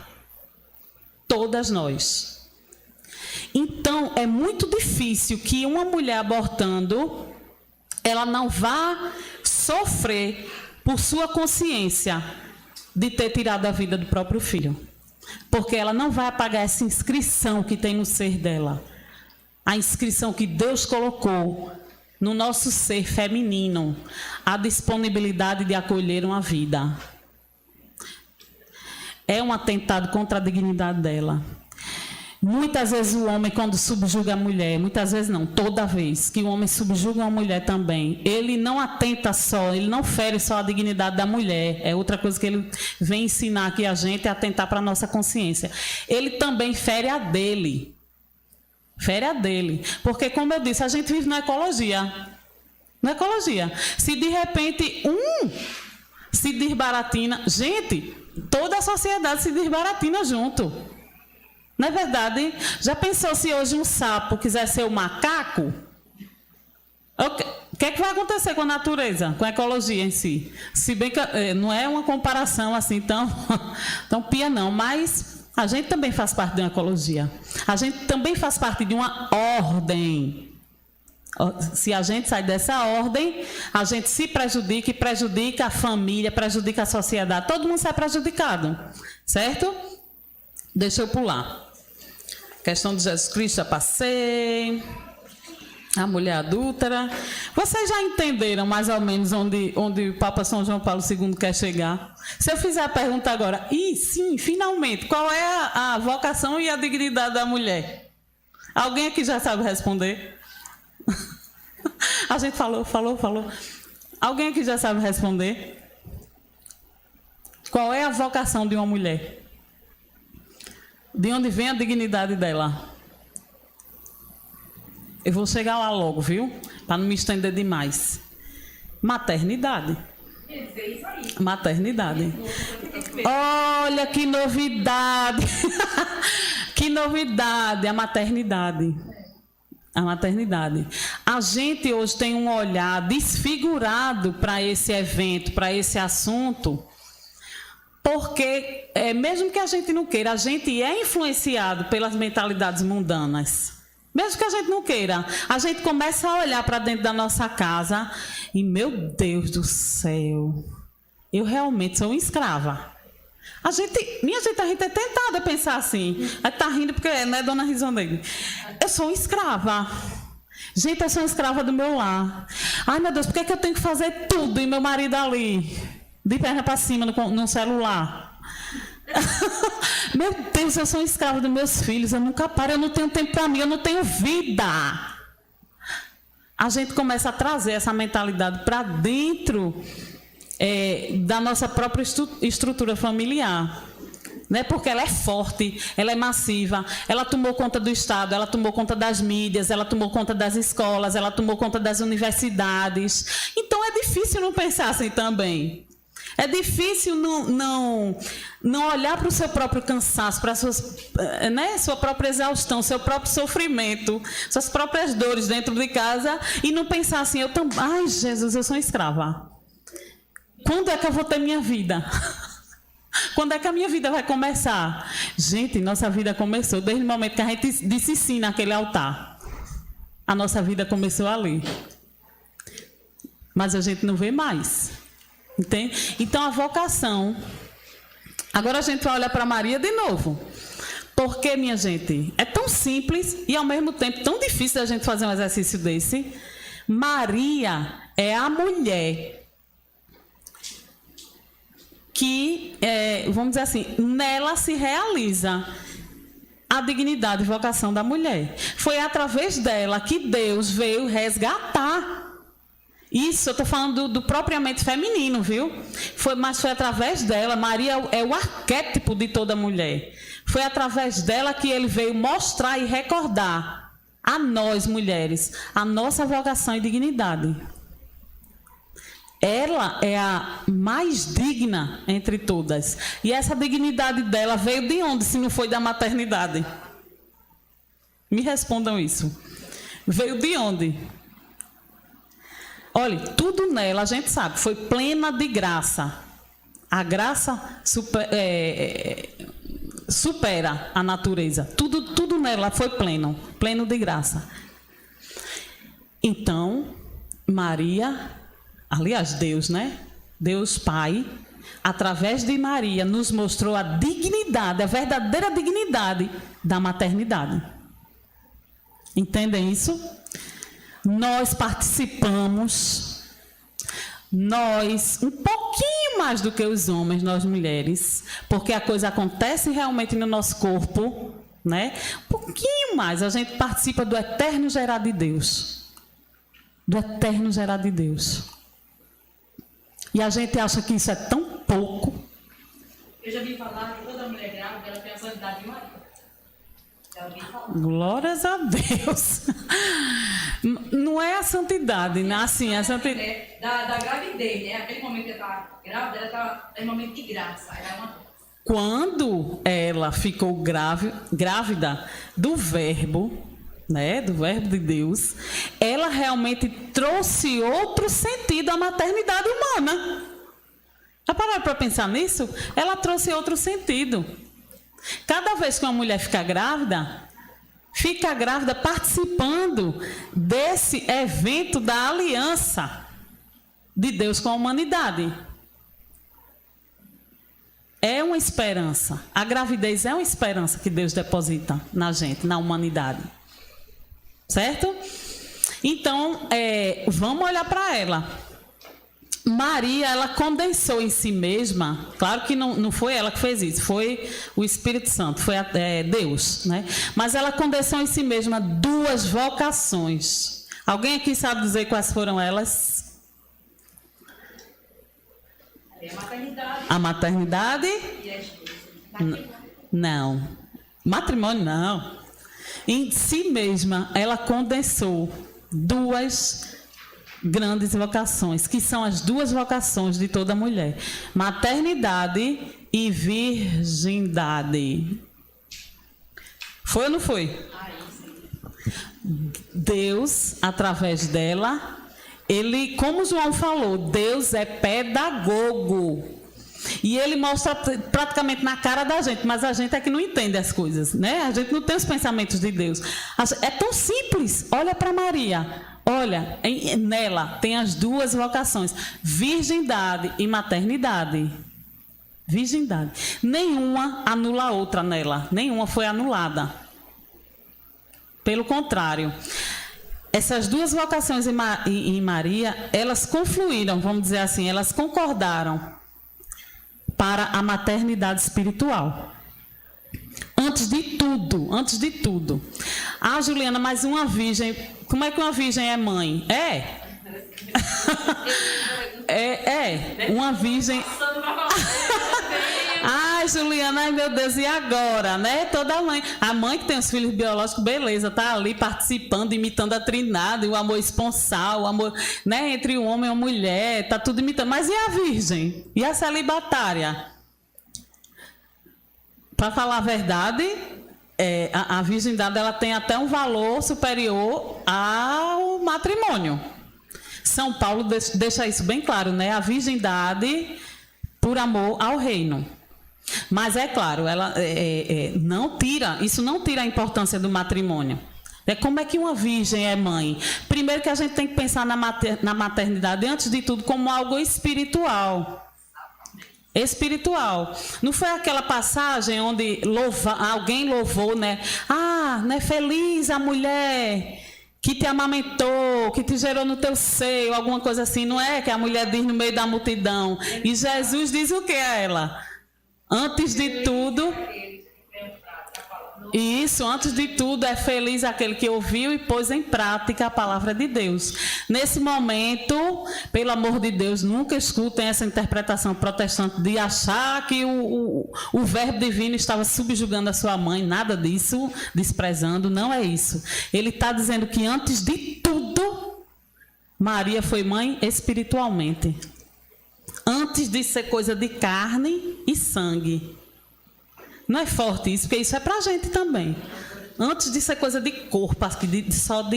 Todas nós. Então, é muito difícil que uma mulher abortando, ela não vá sofrer por sua consciência de ter tirado a vida do próprio filho. Porque ela não vai apagar essa inscrição que tem no ser dela. A inscrição que Deus colocou no nosso ser feminino, a disponibilidade de acolher uma vida. É um atentado contra a dignidade dela. Muitas vezes o homem, quando subjuga a mulher, muitas vezes não, toda vez que o homem subjuga uma mulher também, ele não atenta só, ele não fere só a dignidade da mulher. É outra coisa que ele vem ensinar aqui a gente, é atentar para a nossa consciência. Ele também fere a dele. Fere a dele. Porque, como eu disse, a gente vive na ecologia. Na ecologia. Se de repente se desbaratina, gente, toda a sociedade se desbaratina junto. Não é verdade? Já pensou se hoje um sapo quiser ser um macaco? O que é que vai acontecer com a natureza, com a ecologia em si? Se bem que não é uma comparação assim tão pia não, mas a gente também faz parte de uma ecologia. A gente também faz parte de uma ordem. Se a gente sai dessa ordem, a gente se prejudica e prejudica a família, prejudica a sociedade. Todo mundo sai prejudicado, certo? Deixa eu pular. Questão de Jesus Cristo, já passei. A mulher adúltera. Vocês já entenderam mais ou menos onde o Papa São João Paulo II quer chegar? Se eu fizer a pergunta agora, sim, finalmente, qual é a vocação e a dignidade da mulher? Alguém aqui já sabe responder? A gente falou. Alguém aqui já sabe responder? Qual é a vocação de uma mulher? De onde vem a dignidade dela? Eu vou chegar lá logo, viu? Para não me estender demais. Maternidade. Maternidade. Olha que novidade. Que novidade, a maternidade. A maternidade. A gente hoje tem um olhar desfigurado para esse evento, para esse assunto, porque, mesmo que a gente não queira, a gente é influenciado pelas mentalidades mundanas. Mesmo que a gente não queira, a gente começa a olhar para dentro da nossa casa e, meu Deus do céu, eu realmente sou uma escrava. A gente é tentada a pensar assim. Está rindo porque, né, dona Risondeira? Eu sou uma escrava. Gente, eu sou uma escrava do meu lar. Ai, meu Deus, por que eu tenho que fazer tudo e meu marido ali, de perna para cima, no celular? Meu Deus, eu sou uma escrava dos meus filhos, eu nunca paro, eu não tenho tempo para mim, eu não tenho vida. A gente começa a trazer essa mentalidade para dentro da nossa própria estrutura familiar, né? Porque ela é forte, ela é massiva, ela tomou conta do Estado, ela tomou conta das mídias, ela tomou conta das escolas, ela tomou conta das universidades. Então é difícil não pensar assim também. É difícil não olhar para o seu próprio cansaço, para a sua própria exaustão, seu próprio sofrimento, suas próprias dores dentro de casa e não pensar assim, ai Jesus, eu sou escrava. Quando é que eu vou ter minha vida? Quando é que a minha vida vai começar? Gente, nossa vida começou desde o momento que a gente disse sim naquele altar. A nossa vida começou ali. Mas a gente não vê mais. Entende? Então, a vocação... Agora a gente vai olhar para Maria de novo. Porque, minha gente, é tão simples e, ao mesmo tempo, tão difícil a gente fazer um exercício desse. Maria é a mulher que, vamos dizer assim, nela se realiza a dignidade e vocação da mulher. Foi através dela que Deus veio resgatar. Isso, eu estou falando do propriamente feminino, viu? Mas foi através dela. Maria é o arquétipo de toda mulher. Foi através dela que ele veio mostrar e recordar a nós, mulheres, a nossa vocação e dignidade. Ela é a mais digna entre todas. E essa dignidade dela veio de onde, se não foi da maternidade? Me respondam isso. Veio de onde? Olha, tudo nela, a gente sabe, foi plena de graça. A graça supera a natureza. Tudo nela foi pleno de graça. Então, Maria... Aliás, Deus, né? Deus Pai, através de Maria, nos mostrou a dignidade, a verdadeira dignidade da maternidade. Entendem isso? Nós participamos, um pouquinho mais do que os homens, nós mulheres, porque a coisa acontece realmente no nosso corpo, né? Um pouquinho mais, a gente participa do eterno gerar de Deus. Do eterno gerar de Deus. E a gente acha que isso é tão pouco. Eu já vi falar que toda mulher grávida ela tem a santidade de Maria. Já ouvi falar. Glórias a Deus. Não é a santidade, né? Assim, a santidade. Da gravidez, né? Aquele momento que ela está grávida, ela está em momento de graça. Quando ela ficou grávida do Verbo, né, do Verbo de Deus, ela realmente trouxe outro sentido à maternidade humana. Já pararam para pensar nisso? Ela trouxe outro sentido. Cada vez que uma mulher fica grávida participando desse evento da aliança de Deus com a humanidade. É uma esperança. A gravidez é uma esperança que Deus deposita na gente, na humanidade. Certo? Então, vamos olhar para ela. Maria, ela condensou em si mesma, claro que não foi ela que fez isso, foi o Espírito Santo, foi Deus, né? Mas ela condensou em si mesma duas vocações. Alguém aqui sabe dizer quais foram elas? A maternidade. A maternidade? E a esposa. Não. Matrimônio não. Em si mesma, ela condensou duas grandes vocações, que são as duas vocações de toda mulher: maternidade e virgindade. Foi ou não foi? Deus, através dela, ele, como João falou, Deus é pedagogo. E ele mostra praticamente na cara da gente, mas a gente é que não entende as coisas, né? A gente não tem os pensamentos de Deus. É tão simples. Olha para Maria. Olha, nela tem as duas vocações: virgindade e maternidade. Virgindade. Nenhuma anula a outra nela. Nenhuma foi anulada. Pelo contrário. Essas duas vocações em Maria, elas confluíram, vamos dizer assim, elas concordaram para a maternidade espiritual. Antes de tudo. Ah, Juliana, mas uma virgem, como é que uma virgem é mãe? Uma virgem... Ai, Juliana, ai meu Deus, e agora, né? Toda mãe, a mãe que tem os filhos biológicos, beleza, tá ali participando, imitando a Trindade, o amor esponsal, o amor, né, entre o homem e a mulher, tá tudo imitando. Mas e a virgem? E a celibatária? Para falar a verdade, a virgindade ela tem até um valor superior ao matrimônio. São Paulo deixa isso bem claro, né? A virgindade por amor ao reino. Mas é claro, ela isso não tira a importância do matrimônio. Como é que uma virgem é mãe? Primeiro que a gente tem que pensar na maternidade, antes de tudo, como algo espiritual. Espiritual. Não foi aquela passagem onde alguém louvou, né? Ah, né, feliz a mulher que te amamentou, que te gerou no teu seio, alguma coisa assim, não é? Que a mulher diz no meio da multidão. E Jesus diz o que a ela? Antes de tudo, antes de tudo, é feliz aquele que ouviu e pôs em prática a palavra de Deus. Nesse momento, pelo amor de Deus, nunca escutem essa interpretação protestante de achar que o verbo divino estava subjugando a sua mãe, nada disso, desprezando, não é isso. Ele está dizendo que antes de tudo, Maria foi mãe espiritualmente. Antes de ser coisa de carne e sangue. Não é forte isso, porque isso é para a gente também. Antes de ser coisa de corpo, só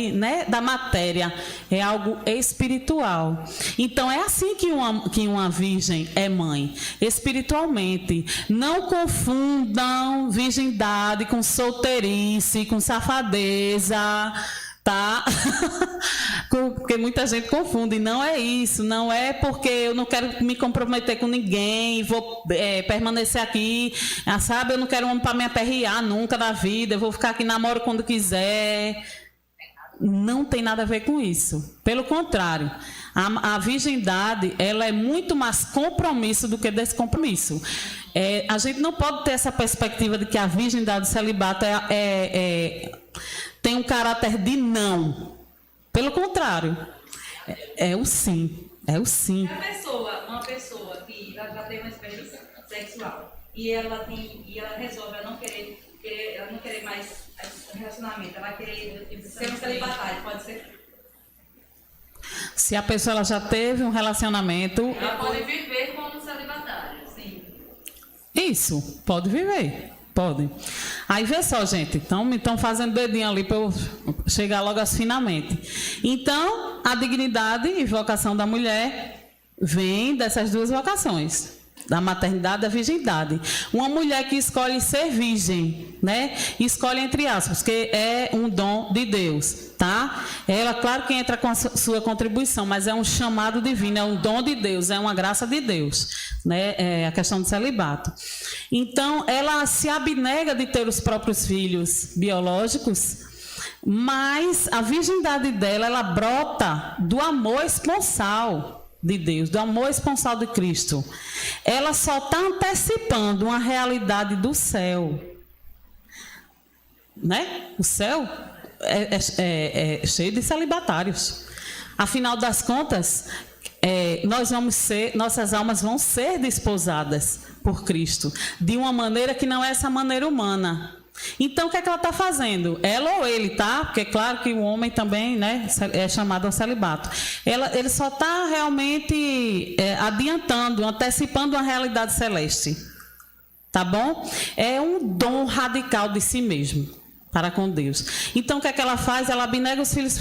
da matéria, é algo espiritual. Então, é assim que uma virgem é mãe, espiritualmente. Não confundam virgindade com solteirice, com safadeza, tá? Porque muita gente confunde, e não é isso, não é porque eu não quero me comprometer com ninguém, vou permanecer aqui, sabe, eu não quero um homem para me aperrear nunca na vida, eu vou ficar aqui, namoro quando quiser. Não tem nada a ver com isso, pelo contrário, a virgindade, ela é muito mais compromisso do que descompromisso. A gente não pode ter essa perspectiva de que a virgindade, o celibato tem um caráter de não. Pelo contrário, é o sim. Uma pessoa que já tem uma experiência sexual e ela resolve ela não querer mais relacionamento, ela vai querer ser um celibatário, pode ser? Se a pessoa ela já teve um relacionamento, ela pode viver como celibatária. Sim. Isso, pode viver. Pode. Aí vê só, gente, estão fazendo dedinho ali para eu chegar logo aos finalmente. Então, a dignidade e vocação da mulher vem dessas duas vocações, da maternidade e da virgindade. Uma mulher que escolhe ser virgem, né? Escolhe entre aspas, que é um dom de Deus, tá? Ela, claro que entra com a sua contribuição, mas é um chamado divino, é um dom de Deus, é uma graça de Deus, né? É a questão do celibato. Então, ela se abnega de ter os próprios filhos biológicos, mas a virgindade dela, ela brota do amor esponsal de Deus, do amor esponsal de Cristo. Ela só está antecipando uma realidade do céu, né? O céu é cheio de celibatários. Afinal das contas, nossas almas vão ser desposadas por Cristo de uma maneira que não é essa maneira humana. Então, o que é que ela está fazendo? Ela ou ele, tá? Porque é claro que o homem também, né, é chamado ao celibato. Ele só está realmente adiantando, antecipando a realidade celeste. Tá bom? É um dom radical de si mesmo, para com Deus. Então, o que é que ela faz? Ela abnega os filhos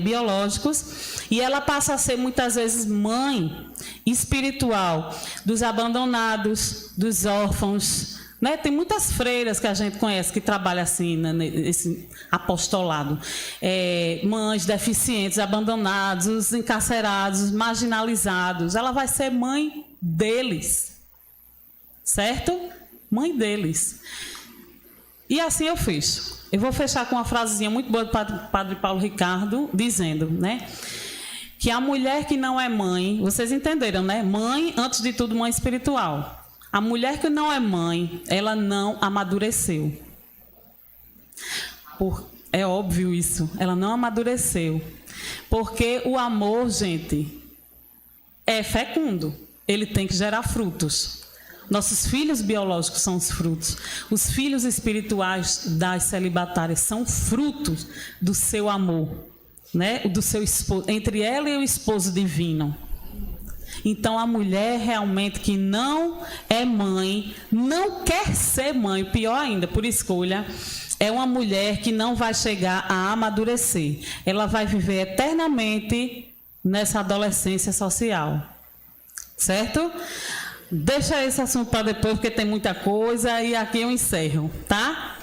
biológicos e ela passa a ser, muitas vezes, mãe espiritual dos abandonados, dos órfãos, né? Tem muitas freiras que a gente conhece que trabalham assim, né, nesse apostolado. Mães deficientes, abandonados, os encarcerados, os marginalizados. Ela vai ser mãe deles, certo? Mãe deles. E assim eu fiz. Eu vou fechar com uma frasezinha muito boa do Padre Paulo Ricardo, dizendo, né, que a mulher que não é mãe, vocês entenderam, né? Mãe, antes de tudo, mãe espiritual. A mulher que não é mãe, ela não amadureceu. É óbvio isso, ela não amadureceu. Porque o amor, gente, é fecundo. Ele tem que gerar frutos. Nossos filhos biológicos são os frutos. Os filhos espirituais das celibatárias são frutos do seu amor, né? Do seu esposo, entre ela e o esposo divino. Então, a mulher realmente que não é mãe, não quer ser mãe, pior ainda, por escolha, é uma mulher que não vai chegar a amadurecer. Ela vai viver eternamente nessa adolescência social. Certo? Deixa esse assunto para depois, porque tem muita coisa, e aqui eu encerro, tá?